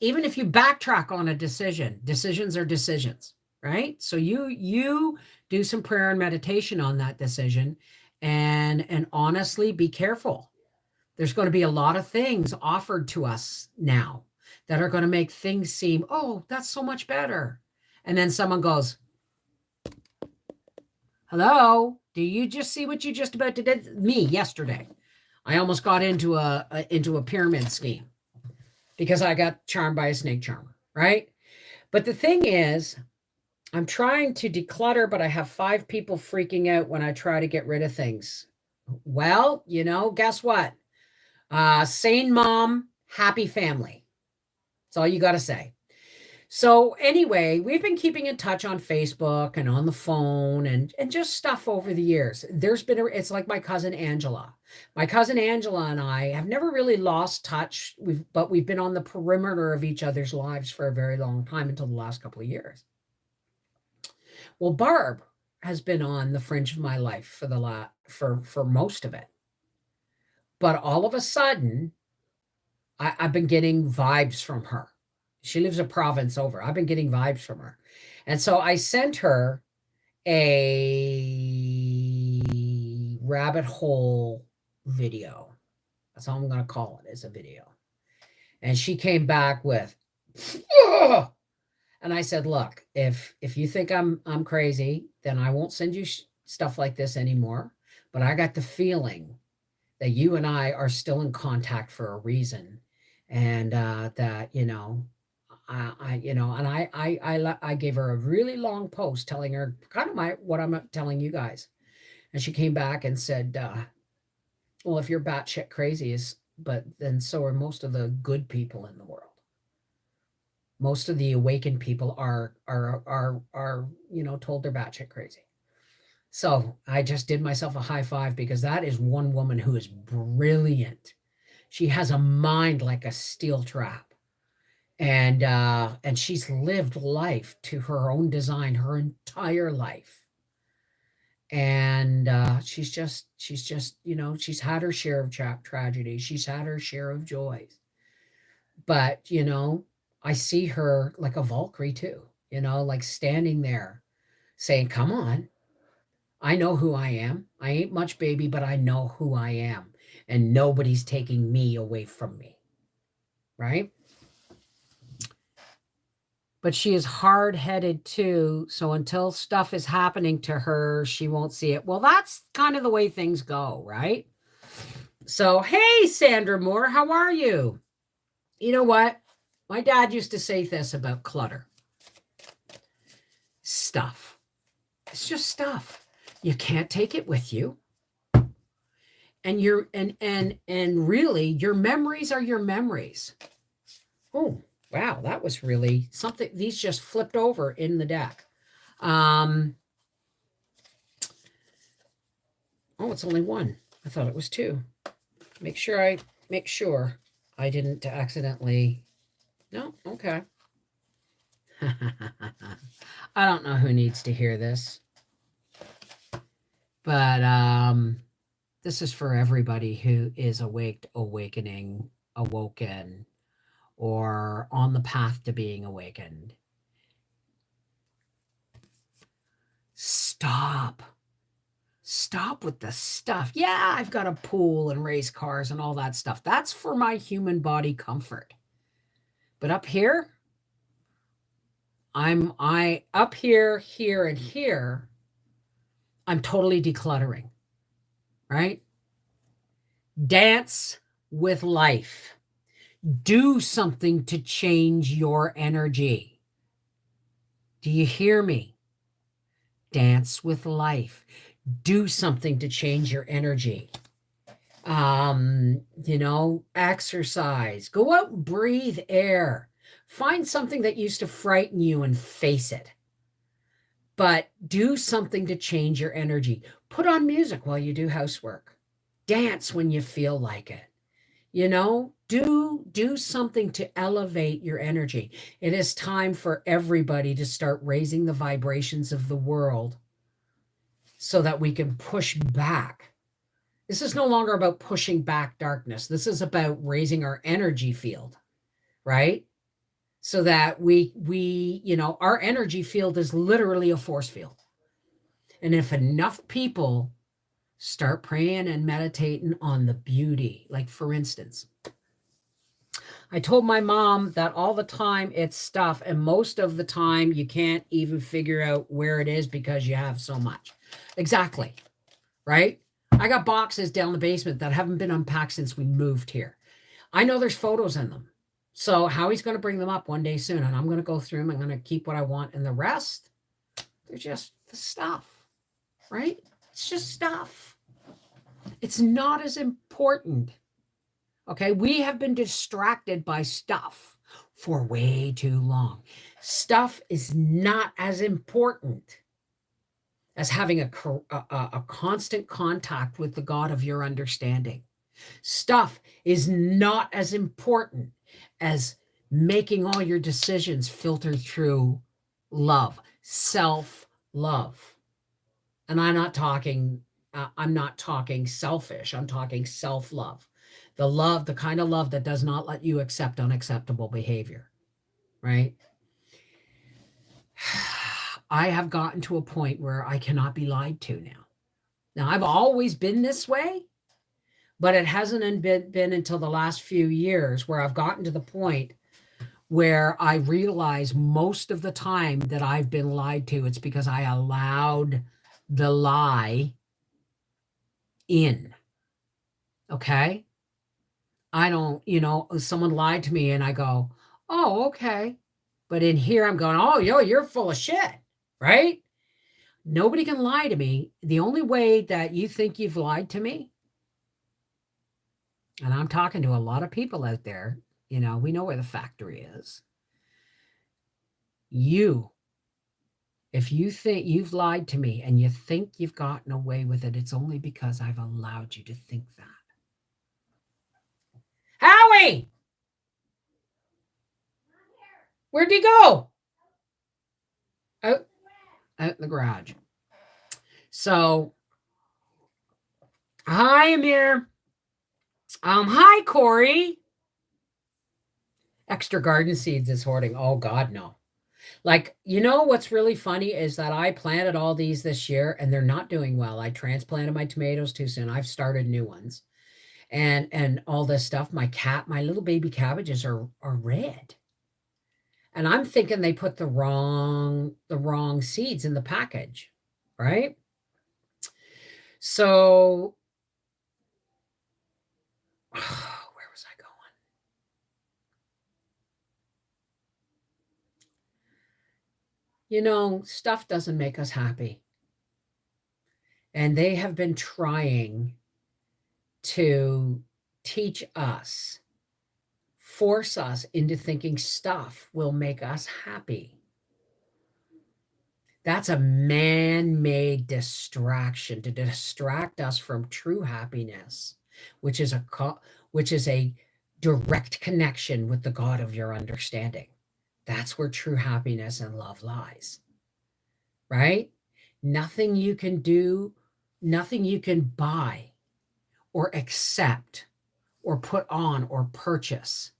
if you backtrack on a decision, decisions are decisions, right? So you do some prayer and meditation on that decision, and honestly, be careful. There's going to be a lot of things offered to us now that are going to make things seem, oh, that's so much better. And then someone goes, hello, do you just see what you just about did? Me yesterday. I almost got into a pyramid scheme because I got charmed by a snake charmer, right? But the thing is, I'm trying to declutter, but I have 5 people freaking out when I try to get rid of things. Well, guess what? Sane mom, happy family. That's all you got to say. So anyway, we've been keeping in touch on Facebook and on the phone and just stuff over the years. It's like my cousin Angela. My cousin Angela and I have never really lost touch. But we've been on the perimeter of each other's lives for a very long time until the last couple of years. Well, Barb has been on the fringe of my life for most of it. But all of a sudden, I've been getting vibes from her. She lives a province over. I've been getting vibes from her. And so I sent her a rabbit hole video. That's all I'm going to call it, is a video. And she came back with, ugh! And I said, look, if you think I'm crazy, then I won't send you stuff like this anymore. But I got the feeling that you and I are still in contact for a reason. And that, I gave her a really long post telling her kind of what I'm telling you guys. And she came back and said, well, if you're batshit crazy, but then so are most of the good people in the world. Most of the awakened people are told they're batshit crazy. So I just did myself a high five, because that is one woman who is brilliant. She has a mind like a steel trap. And she's lived life to her own design her entire life. And she's just she's had her share of tragedy. She's had her share of joys. But I see her like a Valkyrie too, like standing there saying, come on, I know who I am. I ain't much baby, but I know who I am. And nobody's taking me away from me. Right? But she is hard-headed too. So until stuff is happening to her, she won't see it. Well, that's kind of the way things go, right? So, hey, Sandra Moore, how are you? You know what? My dad used to say this about clutter. Stuff. It's just stuff. You can't take it with you. And really, your memories are your memories. Oh, wow, that was really something. These just flipped over in the deck. Oh, it's only one. I thought it was two. Make sure I didn't accidentally. No, okay. I don't know who needs to hear this. But this is for everybody who is awakening, awoken, or on the path to being awakened. Stop with the stuff. Yeah, I've got a pool and race cars and all that stuff. That's for my human body comfort. But up here, up here, and here, I'm totally decluttering, right? Dance with life. Do something to change your energy. Do you hear me? Dance with life. Do something to change your energy. Exercise. Go out and breathe air. Find something that used to frighten you and face it. But do something to change your energy. Put on music while you do housework. Dance when you feel like it. Do something to elevate your energy. It is time for everybody to start raising the vibrations of the world so that we can push back. This is no longer about pushing back darkness. This is about raising our energy field, right? So that our energy field is literally a force field. And if enough people start praying and meditating on the beauty, like for instance, I told my mom that all the time it's stuff, and most of the time you can't even figure out where it is because you have so much. Exactly. Right? I got boxes down the basement that haven't been unpacked since we moved here. I know there's photos in them. So Howie's going to bring them up one day soon, and I'm going to go through them. I'm going to keep what I want, and the rest, they're just the stuff, right? It's just stuff. It's not as important. Okay, we have been distracted by stuff for way too long. Stuff is not as important as having a constant contact with the God of your understanding. Stuff is not as important as making all your decisions filter through love, self-love. And I'm not talking selfish. I'm talking self-love. The kind of love that does not let you accept unacceptable behavior, right? I have gotten to a point where I cannot be lied to now. Now, I've always been this way, but it hasn't been until the last few years where I've gotten to the point where I realize most of the time that I've been lied to, it's because I allowed the lie in. Okay? I don't, someone lied to me and I go, oh, okay. But in here I'm going, oh, you're full of shit, right? Nobody can lie to me. The only way that you think you've lied to me, and I'm talking to a lot of people out there, we know where the factory is. If you think you've lied to me and you think you've gotten away with it, it's only because I've allowed you to think that. Howie! Where'd he go? Out in the garage. So, hi, Amir. Hi, Corey. Extra garden seeds is hoarding. Oh, God, no. Like, what's really funny is that I planted all these this year and they're not doing well. I transplanted my tomatoes too soon. I've started new ones and all this stuff. My little baby cabbages are red. And I'm thinking they put the wrong seeds in the package, right? So, where was I going? Stuff doesn't make us happy. And they have been trying to teach us, force us into thinking stuff will make us happy. That's a man-made distraction to distract us from true happiness, which is a direct connection with the God of your understanding. That's where true happiness and love lies, right? Nothing you can do, nothing you can buy or accept or put on or purchase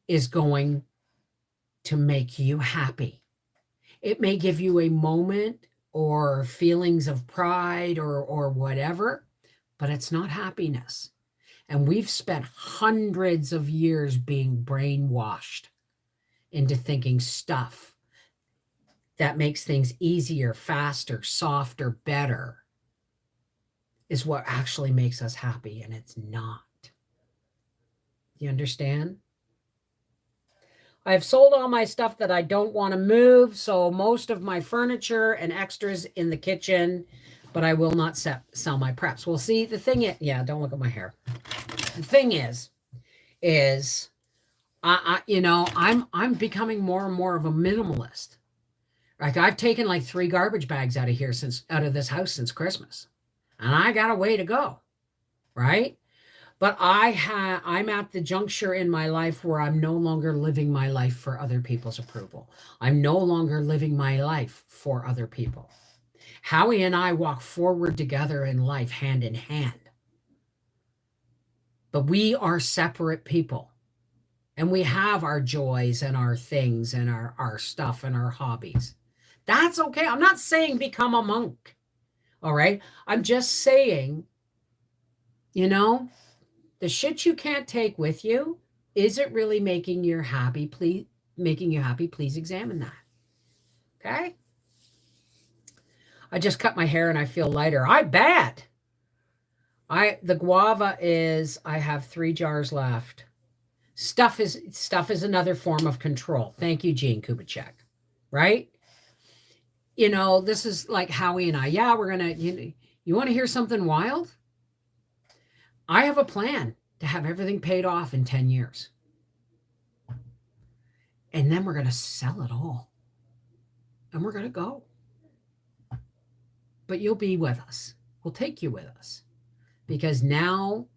is going to make you happy. It may give you a moment or feelings of pride or whatever, but it's not happiness. And we've spent hundreds of years being brainwashed into thinking stuff that makes things easier, faster, softer, better is what actually makes us happy, and it's not. You understand? I've sold all my stuff that I don't want to move, so most of my furniture and extras in the kitchen, but I will not sell my preps. Well, see, the thing is, don't look at my hair. The thing is I'm becoming more and more of a minimalist. Like I've taken like 3 garbage bags out of this house since Christmas, and I got a way to go, right? But I'm at the juncture in my life where I'm no longer living my life for other people's approval. I'm no longer living my life for other people. Howie and I walk forward together in life hand in hand. But we are separate people. And we have our joys and our things and our stuff and our hobbies. That's okay. I'm not saying become a monk. All right. I'm just saying, the shit you can't take with you, is it really making you happy? Please examine that. Okay? I just cut my hair and I feel lighter. I bet. The guava is, I have 3 jars left. Stuff is another form of control. Thank you, Gene Kubitschek. Right? This is like Howie and I. Yeah, we're gonna. You want to hear something wild? I have a plan to have everything paid off in 10 years, and then we're gonna sell it all, and we're gonna go. But you'll be with us. We'll take you with us, because now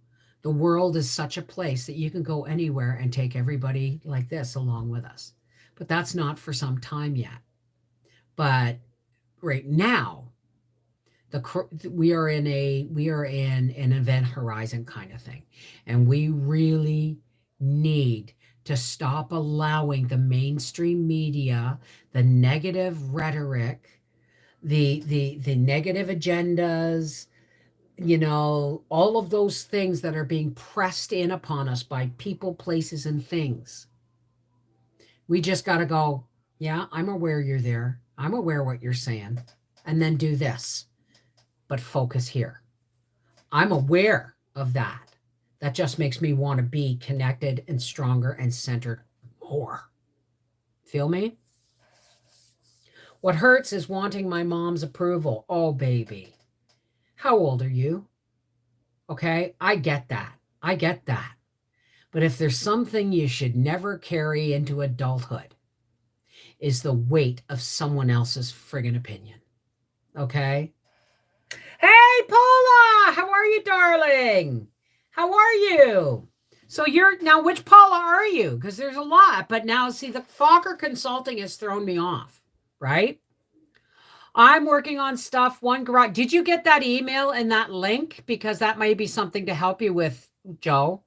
the world is such a place that you can go anywhere and take everybody like this along with us. But that's not for some time yet. But right now, we are in an event horizon kind of thing, and we really need to stop allowing the mainstream media, the negative rhetoric, the negative agendas, all of those things that are being pressed in upon us by people, places, and things. We just got to go, yeah, I'm aware you're there. I'm aware what you're saying. And then do this, but focus here. I'm aware of that. That just makes me want to be connected and stronger and centered more. Feel me? What hurts is wanting my mom's approval. Oh, baby. How old are you? Okay, I get that. I get that. But if there's something you should never carry into adulthood, is the weight of someone else's friggin' opinion. Okay? Hey, Paula! How are you, darling? How are you? So now which Paula are you? Because there's a lot. But now, see, the Fokker Consulting has thrown me off, right? I'm working on stuff. One garage. Did you get that email and that link? Because that might be something to help you with, Joe.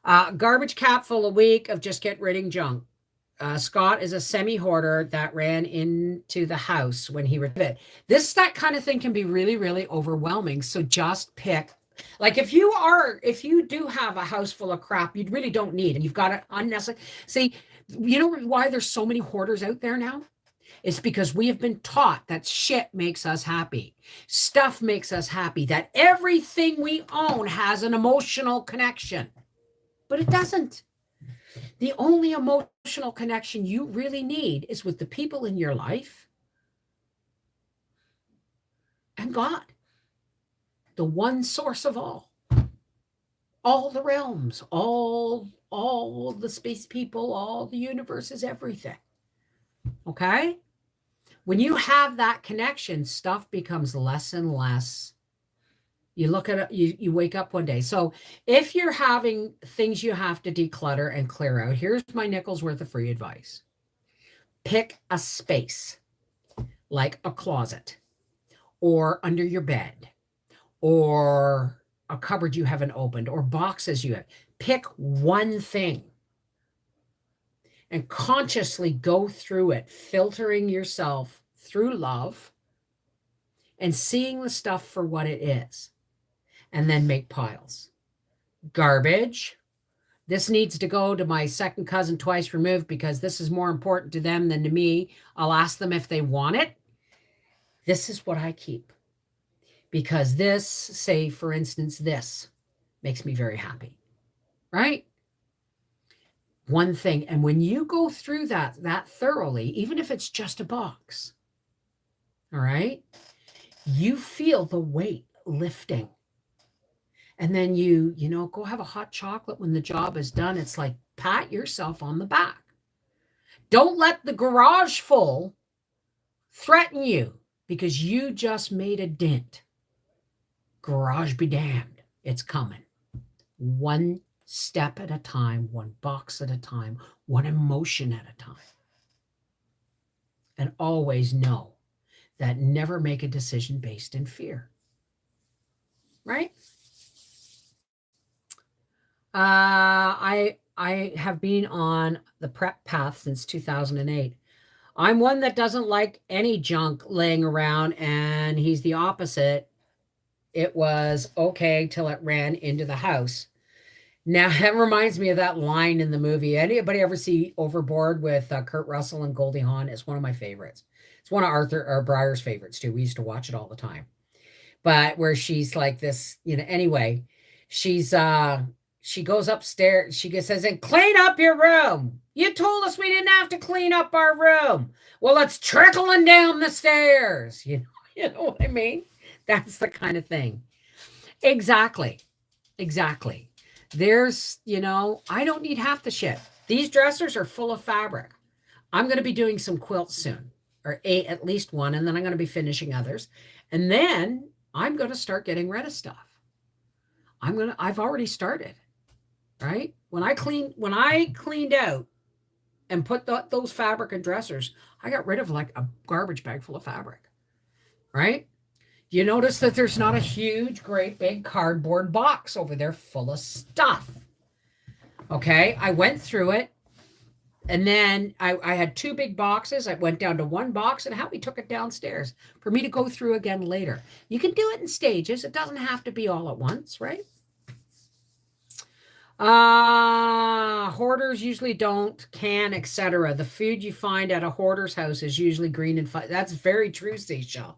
Garbage cap full a week of just get rid of junk. Scott is a semi-hoarder that ran into the house when he read it. That kind of thing can be really, really overwhelming. So just pick, like if you do have a house full of crap you really don't need, and you've got it unnecessary. See, you know why there's so many hoarders out there now? It's because we have been taught that shit makes us happy. Stuff makes us happy. That everything we own has an emotional connection. But it doesn't. The only emotional connection you really need is with the people in your life and God, the one source of all the realms, all the space people, all the universes, everything. Okay? When you have that connection, stuff becomes less and less. You look at it, you wake up one day. So if you're having things you have to declutter and clear out, here's my nickel's worth of free advice. Pick a space, like a closet, or under your bed, or a cupboard you haven't opened, or boxes you have. Pick one thing and consciously go through it, filtering yourself through love and seeing the stuff for what it is. And then make piles. Garbage. This needs to go to my second cousin twice removed because this is more important to them than to me. I'll ask them if they want it. This is what I keep. Because this, say, for instance, this makes me very happy. Right? One thing. And when you go through that thoroughly, even if it's just a box, all right, you feel the weight lifting. And then you go have a hot chocolate when the job is done. It's like, pat yourself on the back. Don't let the garage full threaten you because you just made a dent. Garage be damned. It's coming. One step at a time, one box at a time, one emotion at a time. And always know that never make a decision based in fear. Right? I have been on the prep path since 2008. I'm one that doesn't like any junk laying around, and he's the opposite. It was okay till it ran into the house. Now, that reminds me of that line in the movie. Anybody ever see Overboard with Kurt Russell and Goldie Hawn? It's one of my favorites. It's one of Arthur or Breyer's favorites too. We used to watch it all the time. But where she's like this, anyway, she's she goes upstairs, says, and clean up your room. You told us we didn't have to clean up our room. Well, it's trickling down the stairs. You know what I mean? That's the kind of thing. Exactly. There's, I don't need half the shit. These dressers are full of fabric. I'm going to be doing some quilts soon, or at least one, and then I'm going to be finishing others. And then I'm going to start getting rid of stuff. I've already started, right? When I cleaned out and put those fabric and dressers, I got rid of like a garbage bag full of fabric, right? You notice that there's not a huge, great big cardboard box over there full of stuff. Okay, I went through it, and then I had two big boxes. I went down to one box, and Howie took it downstairs for me to go through again later. You can do it in stages. It doesn't have to be all at once, right? Hoarders usually can, etc. The food you find at a hoarder's house is usually green and fun. That's very true, Seychelles.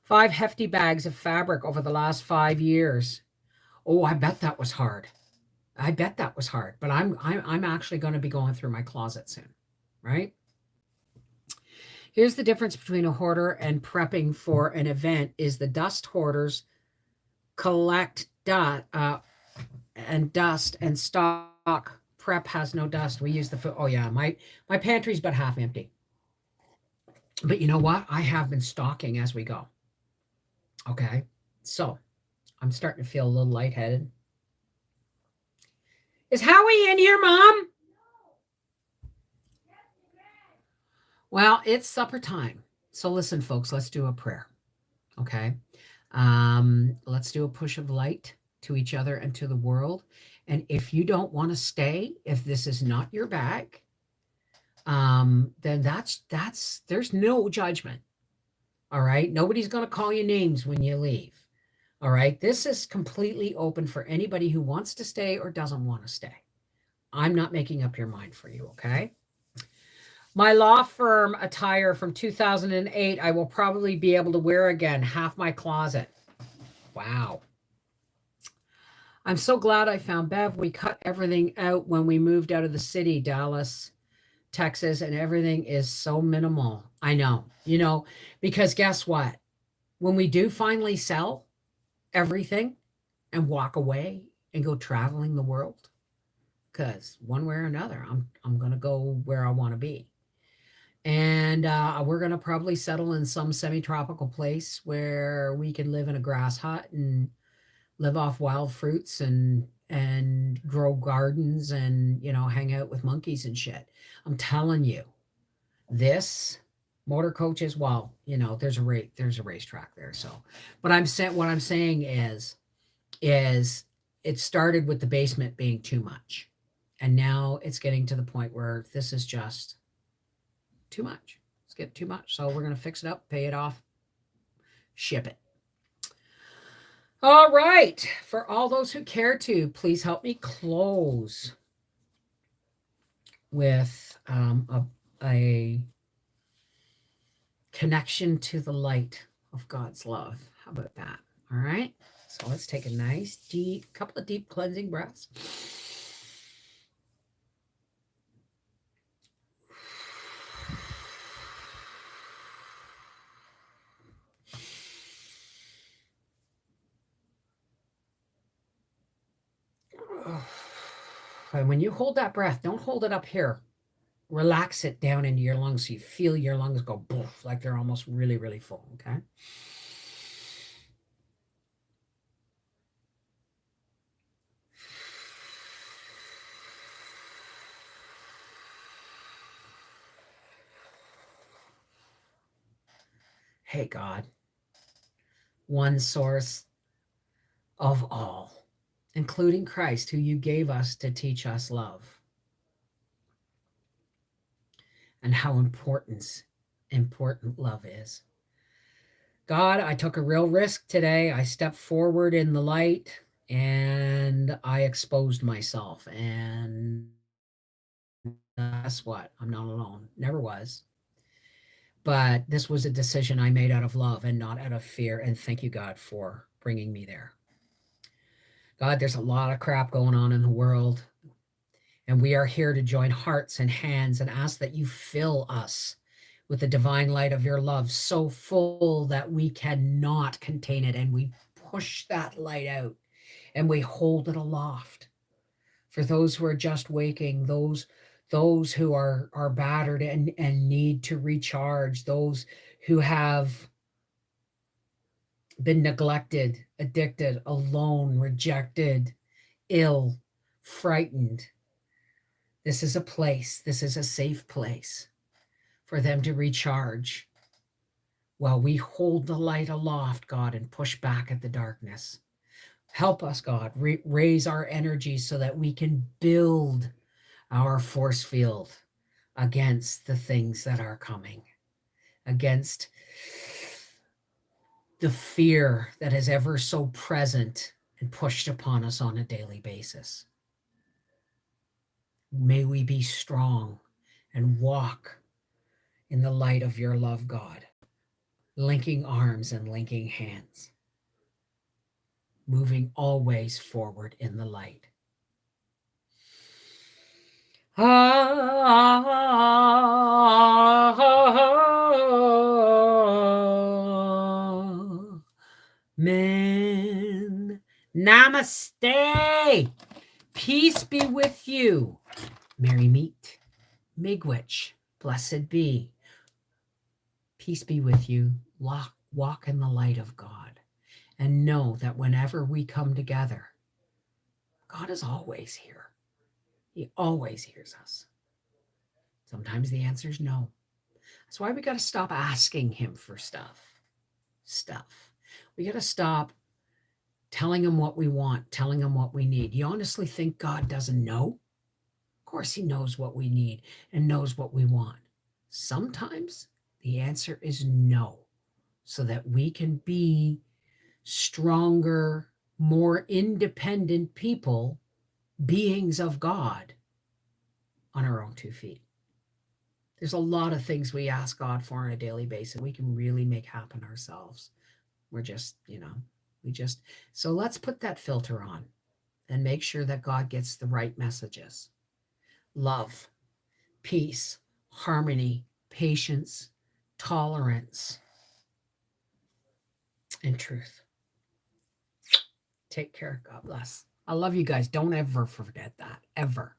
5 hefty bags of fabric over the last 5 years. Oh, I bet that was hard. But I'm actually going to be going through my closet soon, right? Here's the difference between a hoarder and prepping for an event is the dust hoarders collect dust and stock. Prep has no dust. We use the food. Oh yeah, my pantry's but half empty. But you know what? I have been stocking as we go. Okay, so I'm starting to feel a little lightheaded. Is Howie in here, Mom? Well, it's supper time. So listen, folks, let's do a prayer. Okay. Let's do a push of light to each other and to the world. And if you don't want to stay, if this is not your bag, then there's no judgment. All right. Nobody's going to call you names when you leave. All right. This is completely open for anybody who wants to stay or doesn't want to stay. I'm not making up your mind for you. Okay. My law firm attire from 2008, I will probably be able to wear again. Half my closet. Wow. I'm so glad I found Bev. We cut everything out when we moved out of the city, Dallas, Texas, and everything is so minimal. I know, because guess what? When we do finally sell everything and walk away and go traveling the world, because one way or another, I'm going to go where I want to be. And we're going to probably settle in some semi-tropical place where we can live in a grass hut and live off wild fruits and grow gardens and, hang out with monkeys and shit. I'm telling you, this motor coaches, well, there's a racetrack there. So, but what I'm saying is it started with the basement being too much. And now it's getting to the point where this is just too much. It's getting too much. So we're going to fix it up, pay it off, ship it. All right. For all those who care to, please help me close with a connection to the light of God's love. How about that? All right. So let's take a nice couple of deep cleansing breaths. And when you hold that breath, don't hold it up here. Relax it down into your lungs so you feel your lungs go boof, like they're almost really, really full, okay? Hey, God, one source of all, including Christ, who you gave us to teach us love. And how important love is. God, I took a real risk today. I stepped forward in the light and I exposed myself. And guess what? I'm not alone. Never was. But this was a decision I made out of love and not out of fear. And thank you, God, for bringing me there. God, there's a lot of crap going on in the world. And we are here to join hearts and hands and ask that you fill us with the divine light of your love so full that we cannot contain it. And we push that light out and we hold it aloft. For those who are just waking, those who are battered and need to recharge, those who have been neglected, addicted, alone, rejected, ill, frightened. This is a place, this is a safe place for them to recharge while we hold the light aloft, God, and push back at the darkness. Help us, God, raise our energy so that we can build our force field against the things that are coming, against the fear that is ever so present and pushed upon us on a daily basis. May we be strong and walk in the light of your love, God, linking arms and linking hands, moving always forward in the light. Amen. Namaste. Peace be with you. Merry meet. Miigwech. Blessed be. Peace be with you. Walk in the light of God. And know that whenever we come together, God is always here. He always hears us. Sometimes the answer is no. That's why we got to stop asking him for stuff. We got to stop telling him what we want, telling him what we need. You honestly think God doesn't know? Of course he knows what we need and knows what we want. Sometimes the answer is no, so that we can be stronger, more independent people, beings of God on our own 2 feet. There's a lot of things we ask God for on a daily basis we can really make happen ourselves. We're just, so let's put that filter on and make sure that God gets the right messages. Love, peace, harmony, patience, tolerance, and truth. Take care. God bless. I love you guys. Don't ever forget that. Ever.